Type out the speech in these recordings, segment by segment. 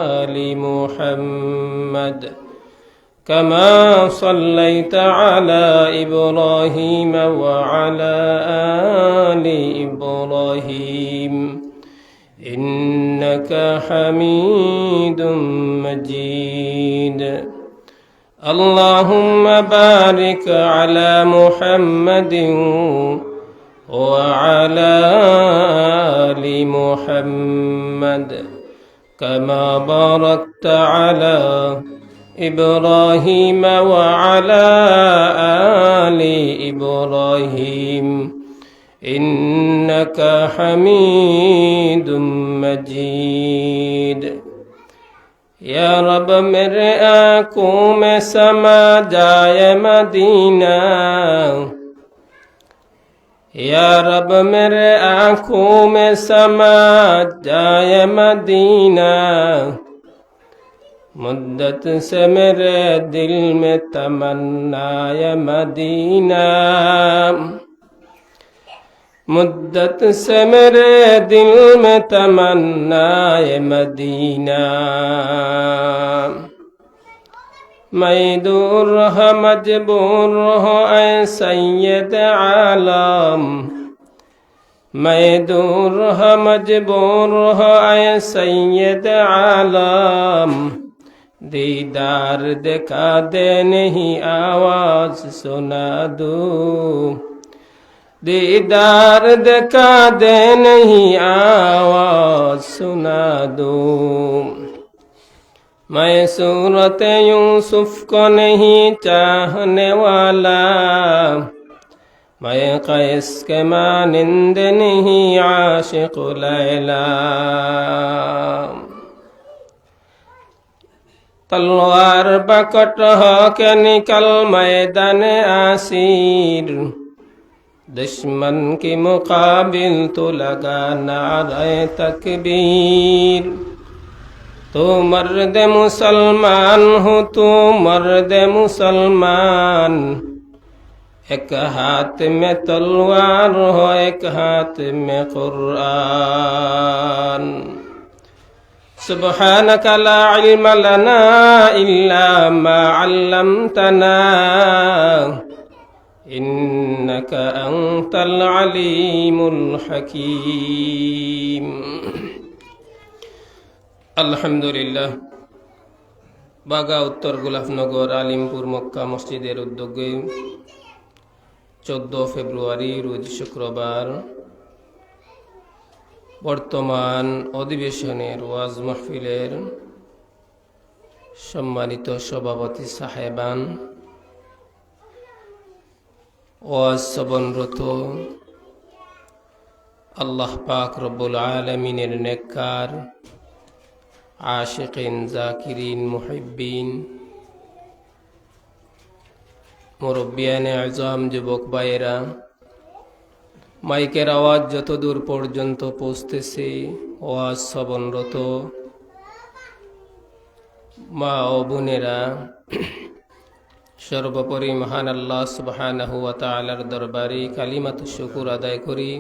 آل محمد كما صليت على إبراهيم وعلى آل إبراهيم إنك حميد مجيد اللهم بارك على محمد وعلى آل محمد كما باركت على إبراهيم وعلى آل إبراهيم إنك حميد مجيد या रब मेरे आँखों में समा जाए मदीना या रब मेरे आँखों में समा जाए मदीना मुद्दत से मेरे दिल में तमन्नाए मदीना मुद्दत से मेरे दिल में तमन्नाए मदीना मैं दूर है मजबूर हो ऐ सैयद आलम मैं दूर है मजबूर हो ऐ सैयद आलम दीदार दिखा दे नहीं आवाज सुना दूँ दीदार दिखा दे नहीं आवाज सुना दूँ मैं सूरत यूसुफ को नहीं चाहने वाला मैं कैस के मानिंद नहीं आशिक लैला तलवार बकट हो के निकल मैदान आसीर दुश्मन के मुकाबिल तो लगा नारे तकबीर तो मर्द मुसलमान हो तो मर्द मुसलमान एक हाथ में तलवार हो एक हाथ में कुरान सुब्हानक ला इल्म लना इल्ला मा अल्लमतना إنك أنت العليم الحكيم الحمد لله বাগা উত্তর গোলাপনগর আলিমপুর মক্কা মসজিদের উদ্যোগে 14 ফেব্রুয়ারি রোজ শুক্রবার বর্তমান অধিবেশনের ওয়াজ মাহফিলের সম্মানিত সভাপতি সাহেবান ওয়াজ শ্রবণরত আল্লাহ পাক রব্বুল আলামিনের নেককার আশিকিন জাকিরিন মুহিব্বিন মুরব্বিয়ানে আযম যুবক ভাইয়েরা মাইকের আওয়াজ যত দূর পর্যন্ত পৌঁছতেছে ওয়াজ শ্রবণরত মা ও বোনেরা সর্বোপরি মহান আল্লাহ সুবহানাহু ওয়া তাআলার দরবারে কালিমাতু শুকর আদায় করি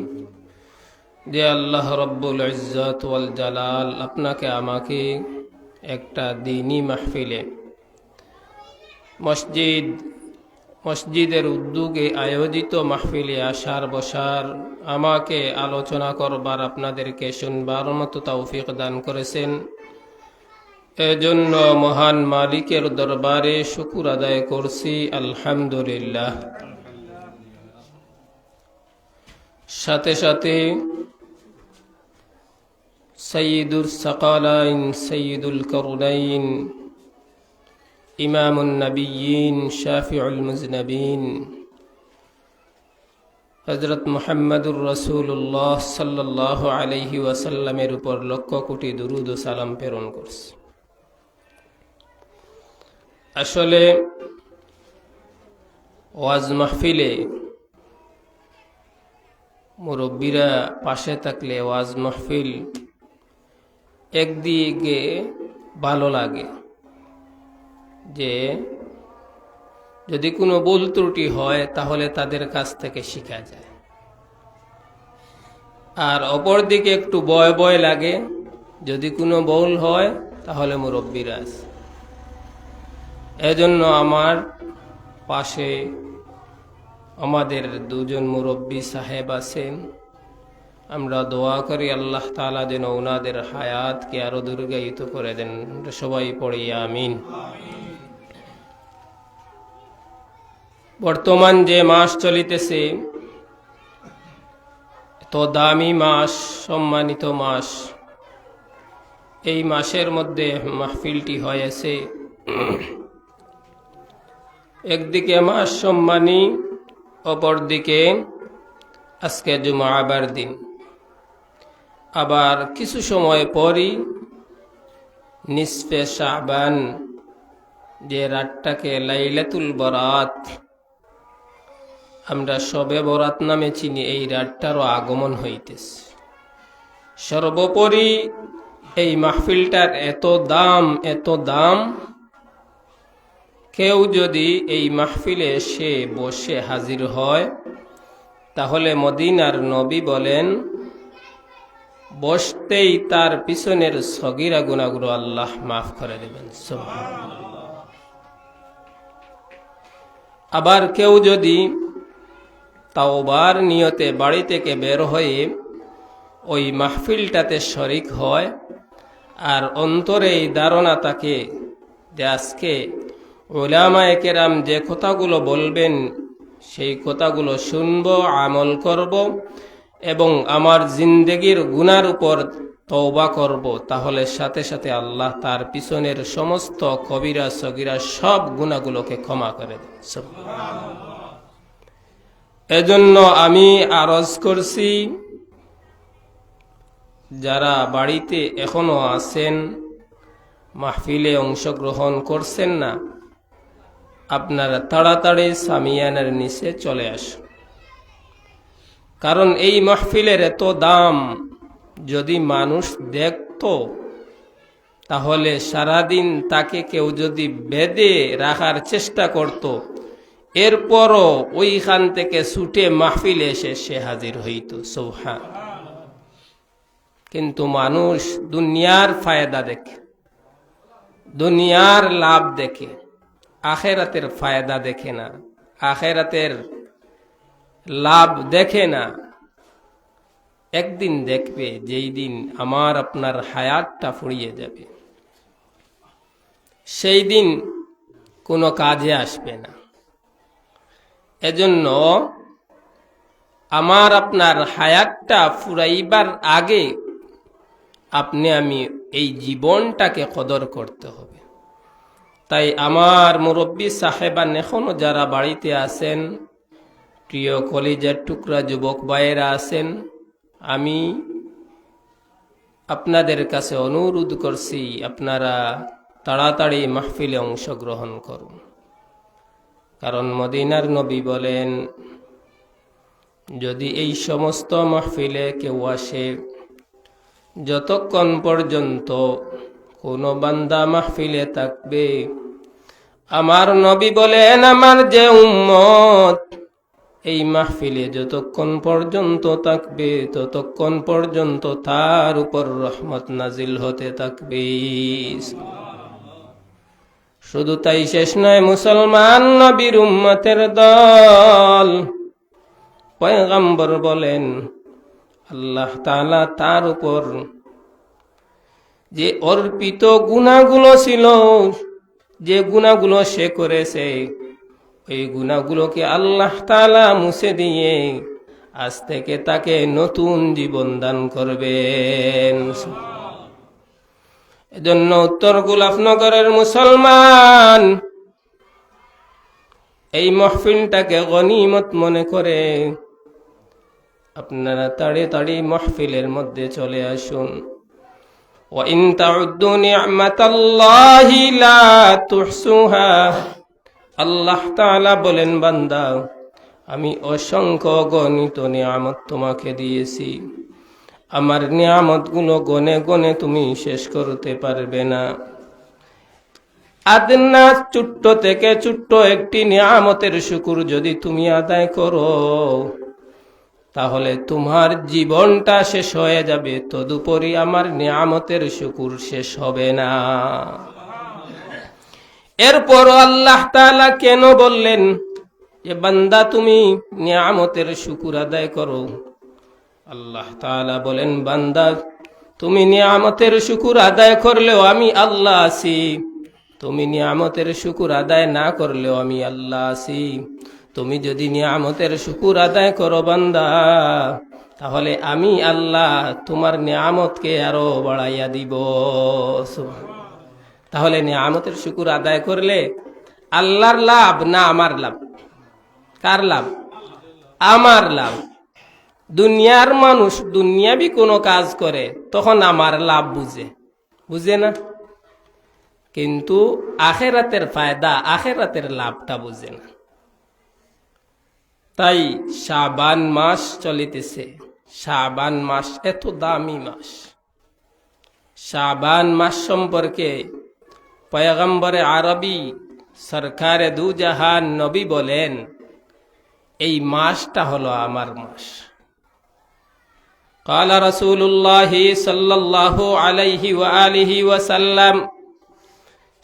যে আল্লাহ রব্বুল ইজ্জত ওয়াল জালাল আপনাকে আমাকে একটা দ্বীনি মাহফিলে মসজিদের উদ্যোগে আয়োজিত মাহফিলে আসার বসার আমাকে আলোচনা করবার আপনাদেরকে শুনবার মতো তৌফিক দান করেছেন এজন্য মহান মালিকের দরবারে শুকর আদায় করছি আলহামদুলিল্লাহ সাথে সাথে সাইয়্যিদুস সাকালাইন সাইয়্যিদুল কারনাইন ইমামুন নবিয়্যিন শাফিউল মুজনবিন হযরত মুহাম্মদুর রাসূলুল্লাহ সাল্লাল্লাহু আলাইহি ওয়াসাল্লামের উপর লক্ষ কোটি দুরূদ ও সালাম প্রেরণ করছি আসলে ওয়াজ মাহফিলে মুরব্বীরা পাশে থাকলে ওয়াজ মাহফিল একদিকে ভালো লাগে যে যদি কোনো ভুল ত্রুটি হয় তাহলে তাদের কাছ থেকে শেখা যায় আর অপরদিকে একটু ভয় ভয় লাগে যদি কোনো ভুল হয় তাহলে মুরব্বীরা আছে। এজন্য আমার পাশে আমাদের দুজন মুরব্বী সাহেব আছেন। আমরা দোয়া করি আল্লাহ তাআলা যেন ওনাদের হায়াতকে আরো দীর্ঘায়িত করে দেন। সবাই পড়ি আমিন। বর্তমান যে মাস চলিতেছে, তো দামি মাস, সম্মানিত মাস, এই মাসের মধ্যে মাহফিলটি হয়েছে। একদিকে মাস সম্মানী, অপরদিকে আজকে জুমাবার দিন। আবার কিছু সময় পরই নিসফে শাবান, যে রাতটাকে লাইলাতুল বরাত আমরা শবে বরাত নামে চিনি, এই রাতটারও আগমন হইতেছে। সর্বোপরি এই মাহফিলটার এত দাম, কেউ যদি এই মাহফিলে এসে বসে হাজির হয়, তাহলে মদিনার নবী বলেন বসতেই তার পিছনের সগীরা গুনাহগুলো আল্লাহ মাফ করে দেবেন। সুবহানাল্লাহ। আবার কেউ যদি তাওবার নিয়তে বাড়ি থেকে বের হয়ে ওই মাহফিলটাতে শরিক হয়, আর অন্তরে এই ধারণা থাকে যে আজকে উলামায়ে কেরাম যে কথাগুলো বলবেন সেই কথাগুলো শুনব, আমল করব এবং আমার জিন্দেগির গুনার উপর তওবা করব, তাহলে সাথে সাথে আল্লাহ তার পিছনের সমস্ত কবিরা সগীরা সব গুনাহগুলোকে ক্ষমা করে দেন। সুবহানাল্লাহ। এজন্য আমি আরজ করছি, যারা বাড়িতে এখনো আছেন, মাহফিলে অংশগ্রহণ করছেন না, আপনারা তাড়াতাড়ি সামিয়ানার নিচে চলে আসুন। কারণ এই মাহফিলের এত দাম যদি মানুষ দেখত, তাহলে সারাদিন তাকে কেউ যদি বেঁধে রাখার চেষ্টা করত, এরপরও ওইখান থেকে ছুটে মাহফিলে এসে সে হাজির হইত। সুবহানাল্লাহ। কিন্তু মানুষ দুনিয়ার ফায়দা দেখে, দুনিয়ার লাভ দেখে, আখেরাতের ফায়দা দেখে না, আখেরাতের লাভ দেখে না। একদিন দেখবে যেই দিন আমার আপনার হায়াতটা ফুরিয়ে যাবে, সেই দিন কোনো কাজে আসবে না। এজন্য আমার আপনার হায়াতটা ফুরাইবার আগে আপনি আমি এই জীবনটাকে কদর করতে হবে। তাই আমার মুরব্বী সাহেবান এখনো যারা বাড়িতে আছেন, প্রিয় কলিজার টুকরা যুবক ভাইয়েরা আছেন, আমি আপনাদের কাছে অনুরোধ করছি আপনারা তাড়াতাড়ি মাহফিলে অংশগ্রহণ করুন। কারণ মদিনার নবী বলেন, যদি এই সমস্ত মাহফিলে কেউ আসে, যতক্ষণ পর্যন্ত কোনো বান্দা মাহফিলে থাকবে, আমার নবী বলেন আমার যে উম্মত এই মাহফিলে যতক্ষণ পর্যন্ত থাকবে, ততক্ষণ পর্যন্ত তার উপর রহমত নাজিল হতে থাকবে। শুধু তাই শেষ নয়, মুসলমান নবীর উম্মতের দল, পয়গম্বর বলেন আল্লাহ তাআলা তার উপর যে অর্পিত গুনাহগুলো ছিল, যে গুনাহগুলো সে করেছে, ওই গুনাহগুলোকে আল্লাহ তাআলা মুছে দিয়ে আজ থেকে তাকে নতুন জীবন দান করবেন। এজন্য উত্তর গোলাপনগরের মুসলমান এই মাহফিলটাকে গনিমত মনে করে আপনারা তাড়াতাড়ি মাহফিলের মধ্যে চলে আসুন। ওয়া ইন তাউদ্দু নি'মাতাল্লাহি লা তুহসুহা, আল্লাহ তাআলা বলেন বান্দা আমি অসংখ্য গণিত নিয়ামত তোমাকে দিয়েছি, আমার নিয়ামতগুলো গনে গনে তুমি শেষ করতে পারবে না। আদনা ছোট্ট থেকে ছোট্ট একটি নিয়ামতের শুকর যদি তুমি আদায় করো, তাহলে তোমার জীবনটা শেষ হয়ে যাবে, তদুপরি আমার নিয়ামতের শুকুর শেষ হবে না। এরপর আল্লাহ তাআলা কেন বললেন যে বান্দা তুমি নিয়ামতের শুকুর আদায় করো? আল্লাহ তাআলা বলেন, বান্দা তুমি নিয়ামতের শুকুর আদায় করলেও আমি আল্লাহ আছি, তুমি নিয়ামতের শুকুর আদায় না করলেও আমি আল্লাহ আছি। তুমি যদি নিয়ামতের শুকুর আদায় করো বান্দা, তাহলে আমি আল্লাহ তোমার নিয়ামতকে আরো বাড়াইয়া দিব। তাহলে নিয়ামতের শুকুর আদায় করলে আল্লাহর লাভ না আমার লাভ? কার লাভ? আমার লাভ। দুনিয়ার মানুষ দুনিয়াবি কোনো কাজ করে তখন আমার লাভ বুঝে না, কিন্তু আখেরাতের ফায়দা, আখেরাতের লাভটা বুঝে না। তাই শাবান মাস চলিতেছে। শাবান মাস এত দামি মাস। শাবান মাস সম্পর্কে পয়গম্বরে আরবি সরকারে দু জাহান নবী বলেন, এই মাসটা হলো আমার মাস। قال رسول الله صلى الله عليه وآله وسلم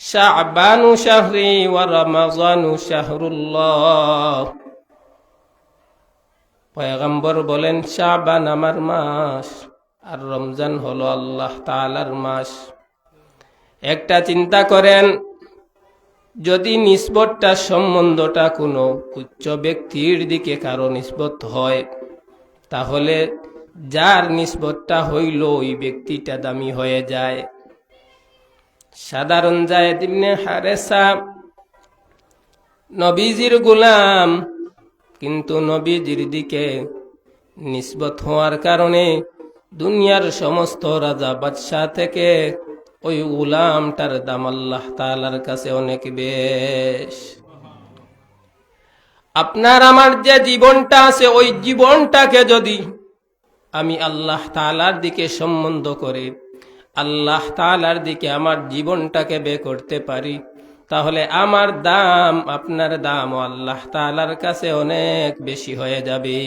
شعبان شهري ورمضان شهر الله। পয়গম্বর বলেন শাবান আমার মাস আর রমজান হলো আল্লাহ তাআলার মাস। একটা চিন্তা করেন, যদি নিসবতটা সম্বন্ধটা কোনো উচ্চ ব্যক্তির দিকে কারো নিসবত হয়, তাহলে যার নিসবতটা হইল ওই ব্যক্তিটা দামি হয়ে যায়। সাধারণ যায়েদ ইবনে হারেসা নবীজির গোলাম, কিন্তু নবীজির দিকে নিসবত হওয়ার কারণে দুনিয়ার সমস্ত রাজা বাদশাহ থেকে ওই গোলামটার দাম আল্লাহ তাআলার কাছে অনেক বেশ। আপনার আমার যে জীবনটা আছে, ওই জীবনটাকে যদি আমি আল্লাহ তাআলার দিকে সম্বন্ধ করে আল্লাহ তাআলার দিকে আমার জীবনটাকে ব্যয় করতে পারি, তাহলে আমার দাম, আপনার দাম আল্লাহ তাআলার কাছে অনেক বেশি হয়ে যাবে।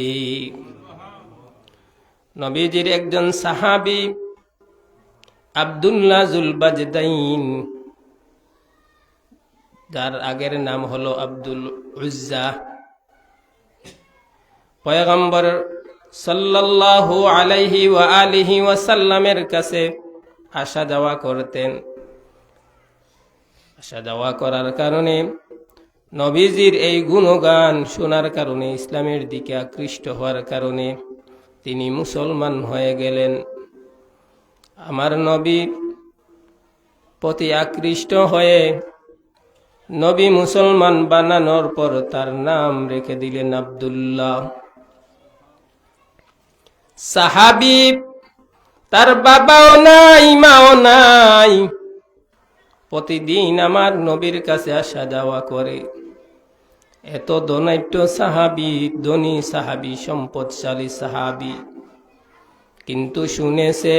নবীজির একজন সাহাবী আব্দুল্লাহ জুলবাজদাইন, যার আগের নাম হলো আব্দুল উজ্জা, পয়গম্বর সাল্লাল্লাহু আলাইহি ওয়া আলিহি ওয়াসাল্লামের কাছে আসা যাওয়া করতেন। আসা যাওয়া করার কারণে নবীজির এই গুণগান শোনার কারণে, ইসলামের দিকে আকৃষ্ট হওয়ার কারণে তিনি মুসলমান হয়ে গেলেন। আমার নবী প্রতি আকৃষ্ট হয়ে নবী মুসলমান বানানোর পর তার নাম রেখে দিলেন আব্দুল্লাহ। সাহাবী, তার বাবাও নাই মাও নাই, প্রতিদিন আমার নবীর কাছে আসা যাওয়া করে। এত ধনাঢ্য সাহাবী, ধনী সাহাবী, সম্পদশালী সাহাবী, কিন্তু শুনেছে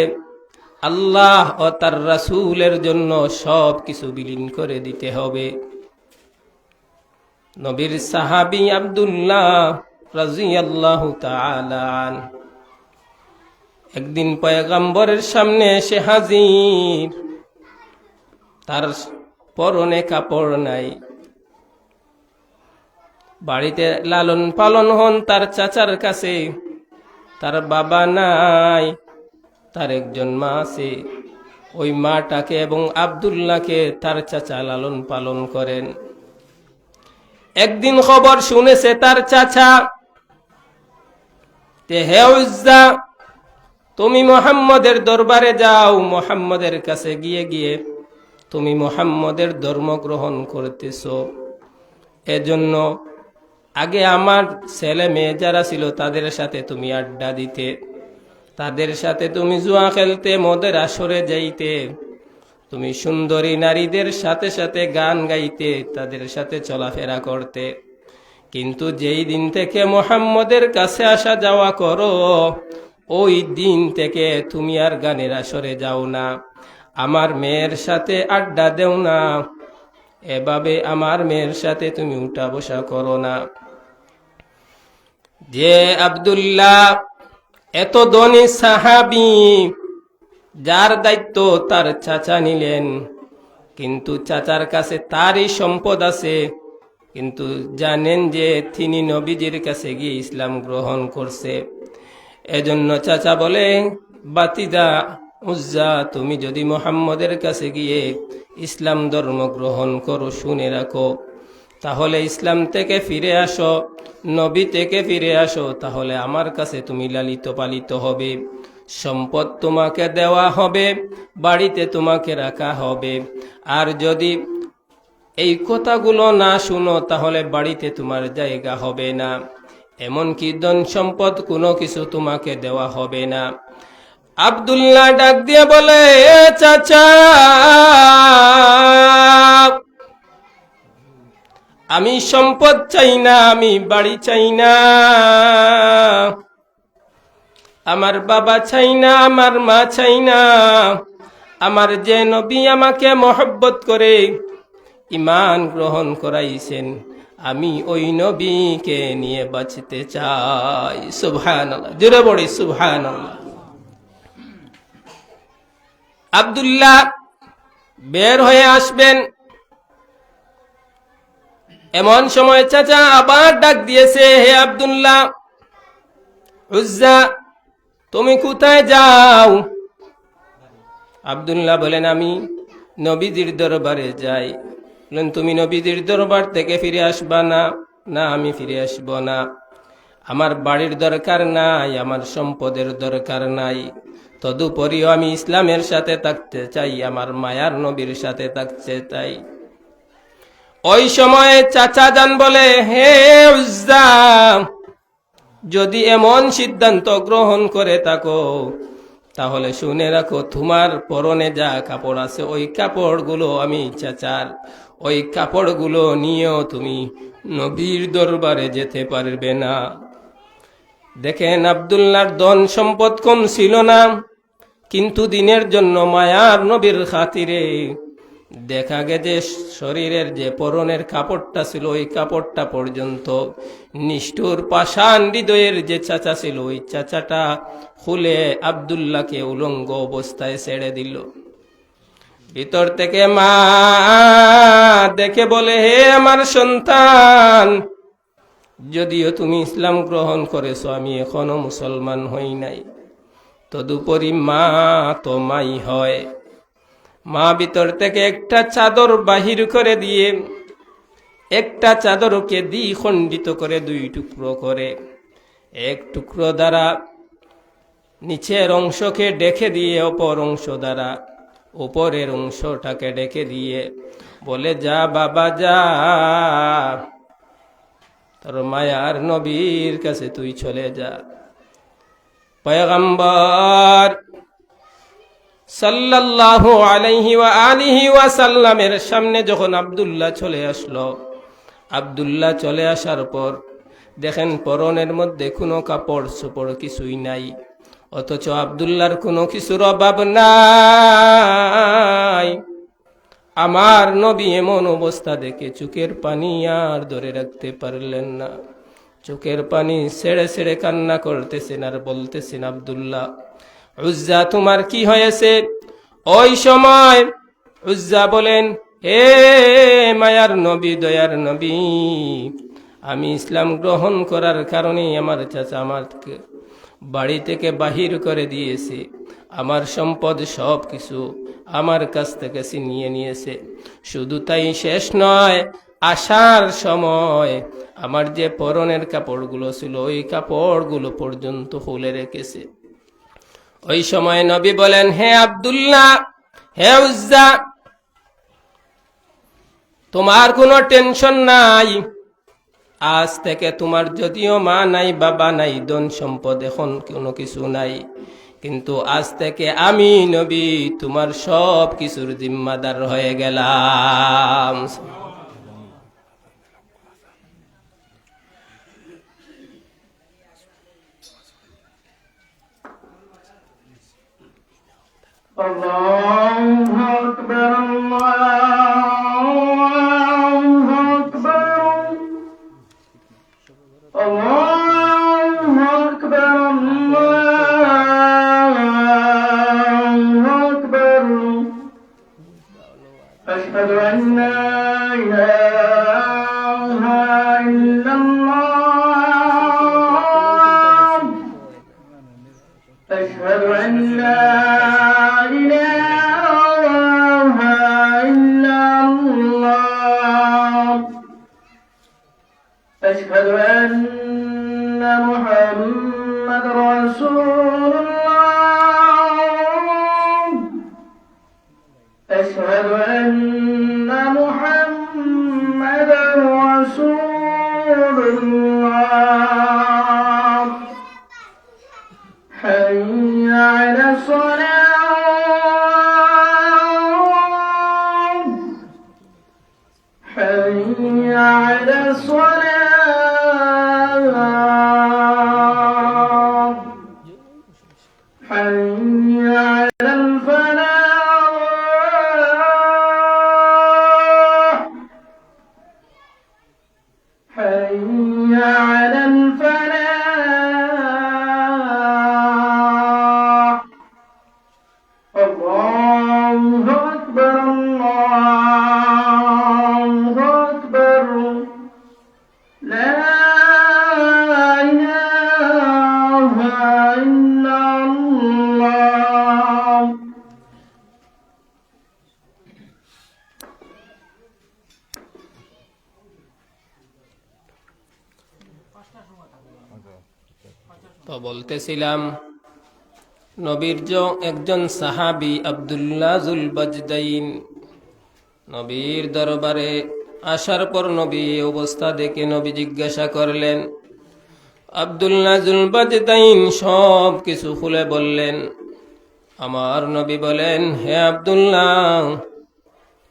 আল্লাহ ও তার রাসূলের জন্য সব কিছু বিলীন করে দিতে হবে। নবীর সাহাবী আব্দুল্লাহ রাদিয়াল্লাহু তাআলা আনহু একদিন পয়গম্বরের সামনে এসে হাজির। তার পরনে কাপড় নাই, বাড়িতে লালন পালন হন তার চাচার কাছে, তার বাবা নাই, তার একজন মা আছে। ওই মাটাকে এবং আব্দুল্লাহকে তার চাচা লালন পালন করেন। একদিন খবর শুনেছে তার চাচা, হে উজ্জা, তুমি মুহাম্মদের দরবারে যাও, মুহাম্মদের কাছে গিয়ে তুমি মুহাম্মদের ধর্ম গ্রহণ করতেছো, এজন্য আগে আমার ছেলে মেয়ে যারা ছিল তাদের সাথে তুমি আড্ডা দিতে, তাদের সাথে তুমি জুয়া খেলতে, মদের আসরে যাইতে, তুমি সুন্দরী নারীদের সাথে সাথে গান গাইতে, তাদের সাথে চলাফেরা করতে। কিন্তু যেই দিন থেকে মুহাম্মদের কাছে আসা যাওয়া করো, ওই দিন থেকে তুমি আর গানের আসরে যাও না, আমার মেয়ের সাথে আড্ডা দেও না, এভাবে আমার মেয়ের সাথে তুমি উঠা বসা করো না। যে আব্দুল্লাহ এত ধনী সাহাবী, যার দায়িত্ব তার চাচা নিলেন, কিন্তু চাচার কাছে তারই সম্পদ আছে, কিন্তু জানেন যে তিনি নবীজির কাছে গিয়ে ইসলাম গ্রহণ করছে। এজন্য চাচা বলে, বাতিজা উজ্জা, তুমি যদি মুহাম্মদের কাছে গিয়ে ইসলাম ধর্ম গ্রহণ করো, শুনে রাখো, তাহলে ইসলাম থেকে ফিরে আসো, নবী থেকে ফিরে আসো, তাহলে আমার কাছে তুমি লালিত পালিত হবে, সম্পদ তোমাকে দেওয়া হবে, বাড়িতে তোমাকে রাখা হবে। আর যদি এই কথাগুলো না শুনো, তাহলে বাড়িতে তোমার জায়গা হবে না, এমনকি ধন সম্পদ কোনো কিছু তোমাকে দেওয়া হবে না। আব্দুল্লাহ ডাক দিয়ে বলে, এ চাচা, আমি সম্পদ চাই না, আমি বাড়ি চাই না, আমার বাবা চাই না, আমার মা চাই না, আমার যে নবী আমাকে মহব্বত করে ঈমান গ্রহণ করাইছেন, আমি ওই নবীকে নিয়ে বাঁচতে চাই। সুবহানাল্লাহ, জোরে বলি সুবহানাল্লাহ। আব্দুল্লাহ বের হয়ে আসবেন, এমন সময় চাচা আবার ডাক দিয়েছে, হে আব্দুল্লাহ, উজ্জা, তুমি কোথায় যাও? আব্দুল্লাহ বলেন, আমি নবীজির দরবারে যাই। বলেন, তুমি নবীজির দরবার থেকে ফিরে আসবা না? না, আমি ফিরে আসব না। আমার বাড়ির দরকার নাই, আমার সম্পদের দরকার নাই, তদুপরিও আমি ইসলামের সাথে থাকতে চাই, আমার মায়ার নবীর সাথে থাকতে চাই। ওই সময়ে চাচা যান বলে, হে উজ্জা, যদি এমন সিদ্ধান্ত গ্রহণ করে থাকো, তাহলে শুনে রাখো, তোমার পরনে যা কাপড় আছে, ওই কাপড়গুলো আমি চাচার, ওই কাপড়গুলো নিয়েও তুমি নবীর দরবারে যেতে পারবে না। দেখেন, আব্দুল্লাহর ধন সম্পদ কম ছিল না, কিন্তু দিনের জন্য মায়ার নবীর খাতিরে দেখা গেছে শরীরের যে পরনের কাপড়টা ছিল, ওই কাপড়টা পর্যন্ত নিষ্ঠুর পাষাণ হৃদয়ের যে চাচা ছিল, ওই চাচাটা খুলে আব্দুল্লাহকে উলঙ্গ অবস্থায় ছেড়ে দিল। ভিতর থেকে মা দেখে বলে, হে আমার সন্তান, যদিও তুমি ইসলাম গ্রহণ করেছো, আমি এখনো মুসলমান হই নাই, তদুপরি মা তো মাই হয়। মা ভিতর থেকে একটা চাদর বাহির করে দিয়ে, একটা চাদরকে দ্বিখণ্ডিত করে দুই টুকরো করে, এক টুকরো দ্বারা নিচের অংশকে ডেকে দিয়ে, অপর অংশ দ্বারা উপরের অংশটাকে ডেকে দিয়ে বলে, যা বাবা যা, তোর মায়ার নবীর কাছে তুই চলে যা। পয়গম্বর সাল্লাল্লাহু আলাইহি ওয়া আলিহি ওয়া সাল্লামের সামনে যখন আব্দুল্লাহ চলে আসলো, আব্দুল্লাহ চলে আসার পর দেখেন পরনের মধ্যে কোনো কাপড় চোপড় কিছুই নাই, অথচ আব্দুল্লাহর কোনো কিছুর অভাব নাই। আমার নবী এমন অবস্থা দেখে চোখের পানি আর ধরে রাখতে পারলেন না, চোখের পানি ছেড়ে ছেড়ে কান্না করতেছেন আর বলতেছেন, আব্দুল্লাহ, উজ্জা, তোমার কি হয়েছে? ওই সময় উজ্জা বলেন, হে মায়ার নবী, দয়ার নবী, আমি ইসলাম গ্রহণ করার কারণে আমার চাচা আমাকে বাড়ি থেকে বাহির করে দিয়েছে, আমার সম্পদ সব কিছু আমার কাছ থেকে ছিনিয়ে নিয়েছে। শুধু তাই শেষ নয়, আসার সময় আমার যে পরনের কাপড়গুলো ছিল, ওই কাপড়গুলো পর্যন্ত খুলে রেখেছে। ওই সময় নবী বলেন, হে আব্দুল্লাহ, হে উজ্জা, তোমার কোনো টেনশন নাই, আজ থেকে তোমার যদিও মা নাই, বাবা নাই, ধন সম্পদ এখন কোনো কিছু নাই, কিন্তু আজ থেকে আমি নবী তোমার সব কিছুর জিম্মাদার হয়ে গেলাম। الله أكبر الله أكبر الله أشهد أن لا إله إلا الله أشهد أن لا إله إلا الله أشهد أن محمد رسول الله أشهد أن محمد رسول الله حي على الصلاة حي على الصلاة حي على الفلاح حي على الفلاح الله أكبر الله أكبر لا إله إلا الله তো বলতেছিলাম নবীর একজন সাহাবী আব্দুল্লাহ জুল বাজদাইন নবীর দরবারে আসার পর নবী এই অবস্থা দেখে নবী জিজ্ঞাসা করলেন। আব্দুল্লাহ জুল বাজদাইন সব কিছু খুলে বললেন। আমার নবী বলেন, হে আব্দুল্লাহ,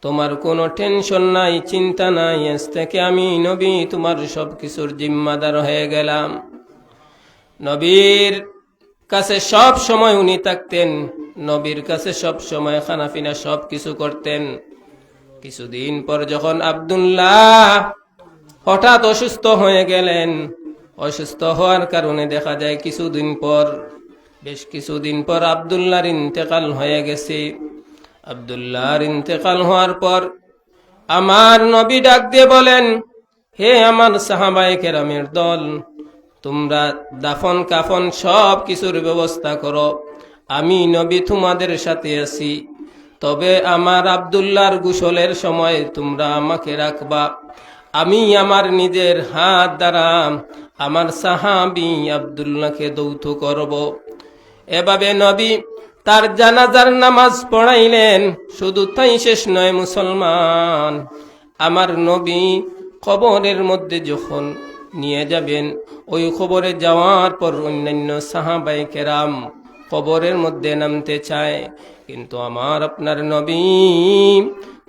তোমার কোনো টেনশন নাই, চিন্তা নাই, আজ থেকে আমি নবী তোমার সব কিছুর জিম্মাদার হয়ে গেলাম। নবীর কাছে সব সময় উনি থাকতেন, নবীর কাছে সব সময় খানাপিনা সব কিছু করতেন। কিছুদিন পর যখন আব্দুল্লাহ হঠাৎ অসুস্থ হয়ে গেলেন, অসুস্থ হওয়ার কারণে দেখা যায় বেশ কিছুদিন পর আব্দুল্লাহর ইন্তেকাল হয়ে গেছে। আব্দুল্লাহর ইন্তেকাল হওয়ার পর আমার নবী ডাক দিয়ে বলেন, হে আমার সাহাবায়ে কেরামের দল, তোমরা দাফন কাফন সব কিছুর ব্যবস্থা করো, আমি নবী তোমাদের সাথে আছি। তবে আমার আব্দুল্লাহর গোসলের সময় তোমরা আমাকে রাখবা, আমি আমার নিজের হাত দ্বারা আমার সাহাবী আব্দুল্লাহকে দৌত করব। এভাবে নবী তার জানাজার নামাজ পড়াইলেন। শুধু তাই শেষ নয় মুসলমান, আমার নবী কবরের মধ্যে যখন নিয়ে যাবেন, ওই কবরে যাওয়ার পর অন্যান্য সাহাবায়ে কেরাম কবরের মধ্যে নামতে চায়, কিন্তু আমার আপনার নবী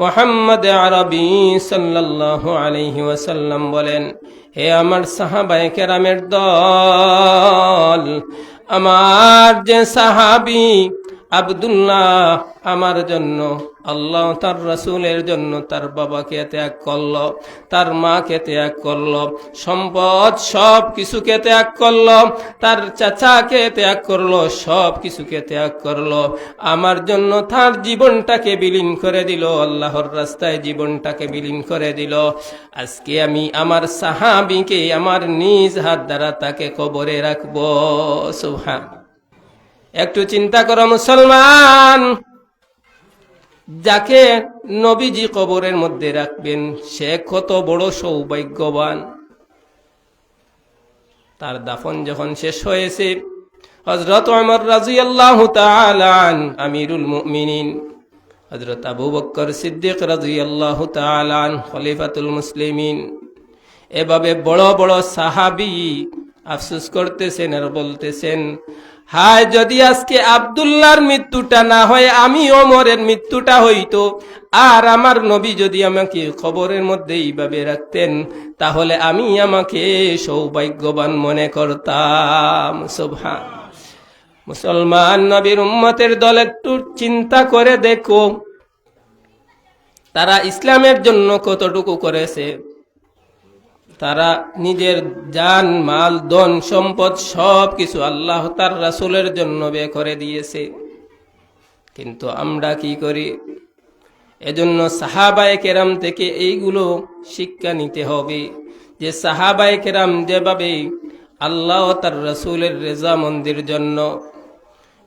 মুহাম্মদ আরবি সাল্লাল্লাহু আলাইহি ওয়াসাল্লাম বলেন, হে আমার সাহাবায়ে কেরামের দল, আমার যে সাহাবী আব্দুল্লাহ আমার জন্য, আল্লাহ তার রাসূলের জন্য তার বাবাকে ত্যাগ করলো, তার মাকে ত্যাগ করলো, সম্পদ সব কিছুকে ত্যাগ করলো, তার চাচাকে ত্যাগ করলো, সব কিছুকে ত্যাগ করলো, আমার জন্য তার জীবনটাকে বিলীন করে দিল, আল্লাহর রাস্তায় জীবনটাকে বিলীন করে দিল। আজকে আমি আমার সাহাবীকে আমার নিজ হাত দ্বারা তাকে কবরে রাখবো। সুবহান। একটু চিন্তা করো মুসলমান, যাকে নবীজি কবরের মধ্যে রাখবেন সে কত বড় সৌভাগ্যবান। তার দাফন যখন শেষ হয়েছে, হযরত ওমর রাদিয়াল্লাহু তাআলা আন আমিরুল মুমিনিন, হযরত আবু বকর সিদ্দিক রাদিয়াল্লাহু তাআলা আন খলিফাতুল মুসলিমিন, এভাবে বড় বড় সাহাবী আফসোস করতেছেন আর বলতেছেন, হায় যদি আজকে আব্দুল্লাহর মৃত্যুটা না হয় আমি ওমরের মৃত্যুটা হইতো, আর আমার নবী যদি আমাকে কবরের মধ্যে এইভাবে রাখতেন, তাহলে আমি আমাকে সৌভাগ্যবান মনে করতাম। সুবহান। মুসলমান নবীর উম্মতের দল, একটু চিন্তা করে দেখো তারা ইসলামের জন্য কতটুকু করেছে। তারা নিজের জান মাল ধন সম্পদ সব কিছু আল্লাহ তার রাসূলের জন্য ব্যয় করে দিয়েছে। কিন্তু আমরা কি করি? এজন্য সাহাবায়ে কেরাম থেকে এইগুলো শিক্ষা নিতে হবে যে সাহাবায়ে কেরাম যেভাবে আল্লাহ ও তার রাসূলের রেজামন্দির জন্য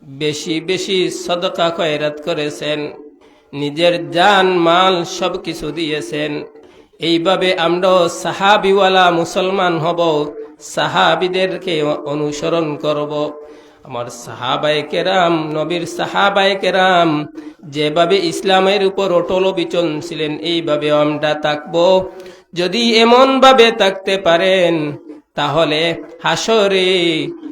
বেশি বেশি সদকা খয়রাত করেছেন, নিজের জান মাল সব কিছু দিয়েছেন, এইভাবে আমরাও সাহাবিওয়ালা মুসলমান হব, সাহাবিদেরকে অনুসরণ করব। আমার সাহাবায়ে কেরাম, নবীর সাহাবায়ে কেরাম যেভাবে ইসলামের উপর অটল অবিচল ছিলেন, এইভাবে আমরা থাকব। যদি এমন ভাবে থাকতে পারেন তাহলে হাসরে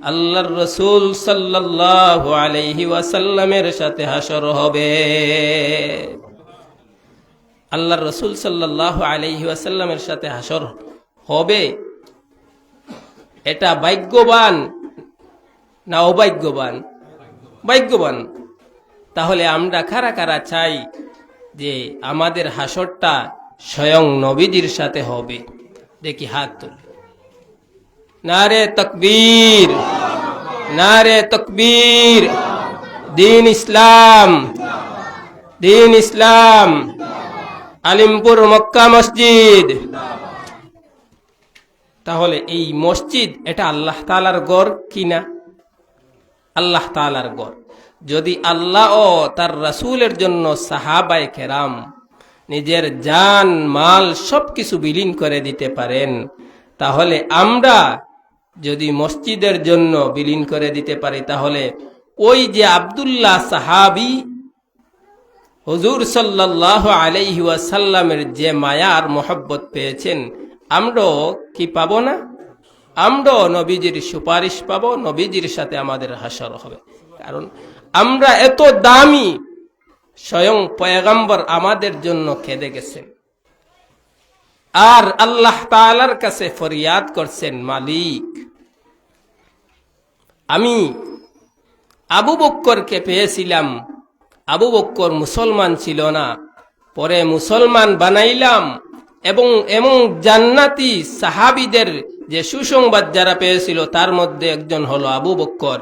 আল্লাহর রাসূল সাল্লাল্লাহু আলাইহি ওয়াসাল্লামের সাথে হাসর হবে। আল্লাহর রাসূল সাল্লাল্লাহু আলাইহি ওয়াসাল্লামের সাথে হাসর হবে, এটা ভাগ্যবান না অভাগ্যবান? ভাগ্যবান। তাহলে আমরা কারা কারা চাই যে আমাদের হাসরটা স্বয়ং নবীজির সাথে হবে? দেখি হাত তুলি। নারে তাকবীর, নারে তাকবীর। দ্বীন ইসলাম, দ্বীন ইসলাম। আলিমপুর মক্কা মসজিদ। তাহলে এই মসজিদ এটা আল্লাহ তাআলার ঘর কিনা? আল্লাহ তাআলার ঘর। যদি আল্লাহ ও তার রাসূলের জন্য সাহাবায়ে কেরাম নিজের জান মাল সবকিছু বিলীন করে দিতে পারেন, তাহলে আমরা যদি মসজিদের জন্য বিলীন করে দিতে পারি, তাহলে ওই যে আব্দুল্লাহ সাহাবী হুজুর সাল্লাল্লাহু আলাইহি ওয়াসাল্লামের যে মায়ার মোহব্বত পেয়েছেন, আমরাও কি পাবো না? আমরাও নবীজির সুপারিশ পাবো, নবীজির সাথে আমাদের হাসর হবে। কারণ আমরা এত দামি, স্বয়ং পয়গম্বর আমাদের জন্য কেঁদে গেছেন আর আল্লাহ তাআলার কাছে ফরিয়াদ করছেন, মালিক আমি আবু বকরকে পেয়েছিলাম, আবু বকর মুসলমান ছিল না, পরে মুসলমান বানাইলাম, এবং এমন জান্নাতি সাহাবীদের যে সুসংবাদ যারা পেয়েছিল তার মধ্যে একজন হলো আবু বকর,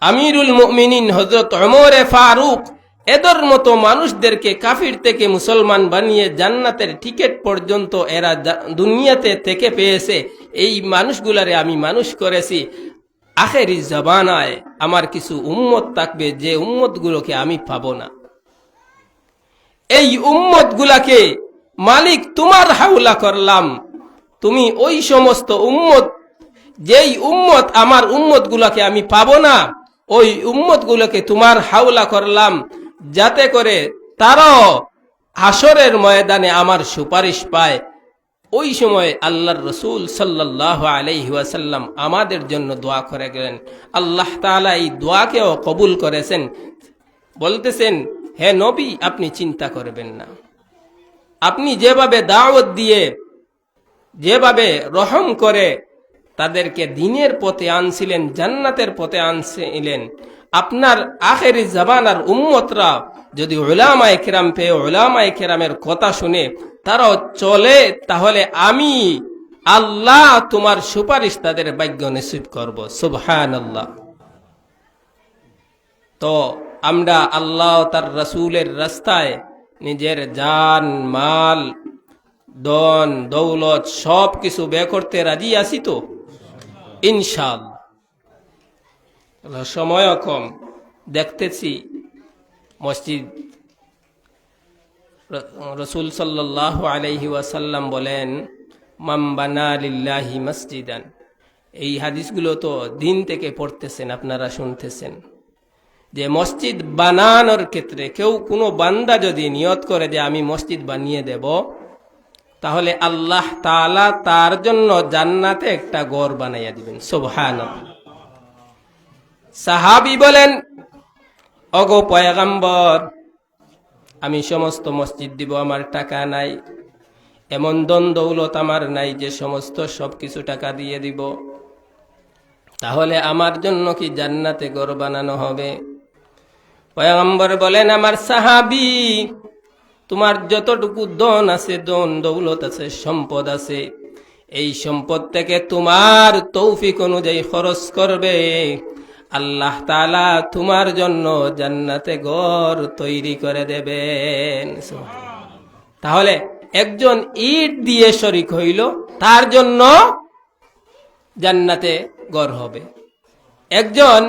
আমিরুল মুমিনিন হযরত ওমর ফারুক। এদের মতো মানুষদেরকে কাফির থেকে মুসলমান বানিয়ে জান্নাতের টিকিট পর্যন্ত এরা দুনিয়াতে থেকে পেয়েছে। এই মানুষগুলারে আমি মানুষ করেছি। আখেরি জামানায় আমার কিছু উম্মত থাকবে যে উম্মতগুলোকে আমি পাবো না। এই উম্মতগুলাকে মালিক তোমার হাওলা করলাম, তুমি ওই সমস্ত উম্মত, যেই উম্মত আমার উম্মতগুলাকে আমি পাবো না, ওই উম্মতগুলোকে তোমার হাওলা করলাম, যাতে করে তারাও হাসরের ময়দানে আমার সুপারিশ পায়। ওই সময় আল্লাহর রাসূল সাল্লাল্লাহু আলাইহি ওয়াসাল্লাম আমাদের জন্য দোয়া করে গেলেন। আল্লাহ তাআলা এই দোয়াকেও কবুল করেছেন। বলতেছেন, হে নবী, আপনি চিন্তা করবেন না, আপনি যেভাবে দাওয়াত দিয়ে, যেভাবে রহম করে তাদেরকে দ্বীনের পথে আনছিলেন, জান্নাতের পথে আনছিলেন, আপনার আখেরি জামানার উম্মতরা যদি উলামায়ে কেরাম পেয়ে উলামায়ে কেরামের কথা শুনে তারাও চলে, তাহলে আমি আল্লাহ তোমার সুপারিশ তাদের ভাগ্য নসিব করব। সুবহানাল্লাহ। তো আমরা আল্লাহ তার রাসূলের রাস্তায় নিজের জান মাল ধন দৌলত সব কিছু ব্যয় করতে রাজি আছি তো? ইনশাআল্লাহ। সময়ও কম, দেখতেছি মসজিদ। রাসূল সাল্লাল্লাহু আলাইহি ওয়াসাল্লাম বলেন, মান বানা লিল্লাহি মসজিদান। এই হাদিসগুলো তো দিন থেকে পড়তেছেন, আপনারা শুনতেছেন, যে মসজিদ বানানোর ক্ষেত্রে কেউ কোনো বান্দা যদি নিয়ত করে যে আমি মসজিদ বানিয়ে দেব, তাহলে আল্লাহ তাআলা তার জন্য জান্নাতে একটা ঘর বানাইয়া দিবেন। সুবহানাল্লাহ। সাহাবী বলেন, ওগো পয়গম্বর, আমি সমস্ত মসজিদ দিব, আমার টাকা নাই, এমন ধন দৌলত আমার নাই যে সমস্ত সবকিছু টাকা দিয়ে দিব, তাহলে আমার জন্য কি জান্নাতে ঘর বানানো হবে? পয়গম্বর বলেন, আমার সাহাবী, তোমার যতটুকু ধন আছে, ধন দৌলত আছে, সম্পদ আছে, এই সম্পদ থেকে তোমার তৌফিক অনুযায়ী খরচ করবে। আল্লাহ তাআলা তোমার জন্য জান্নাতে ঘর তৈরি করে দেবেন। তাহলে একজন ইট দিয়ে শরিক হইল, তার জন্য জান্নাতে ঘর হবে। একজন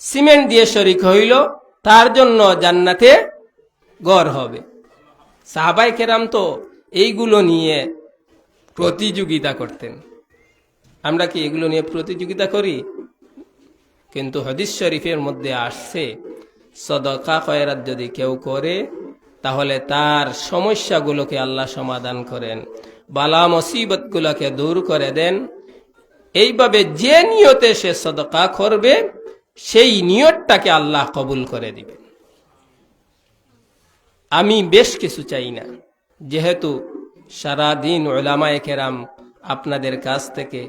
সিমেন্ট দিয়ে শরিক হইল, তার জন্য জান্নাতে ঘর হবে। সাহাবায়ে কেরাম তো এইগুলো নিয়ে প্রতিযোগিতা করতেন। আমরা কি এগুলো নিয়ে প্রতিযোগিতা করি? কিন্তু হাদিস শরীফের মধ্যে আসছে, সদকা খয়রাত যদি কেউ করে তাহলে তার সমস্যাগুলোকে আল্লাহ সমাধান করেন, বালা মুসিবতগুলোকে দূর করে দেন। এইভাবে যে নিয়তে সে সদকা করবে সেই নিয়তটাকে আল্লাহ কবুল করে দিবেন। আমি বেশ কিছু চাই না, যেহেতু সারাদিন উলামায়ে কেরাম আপনাদের কাছ থেকে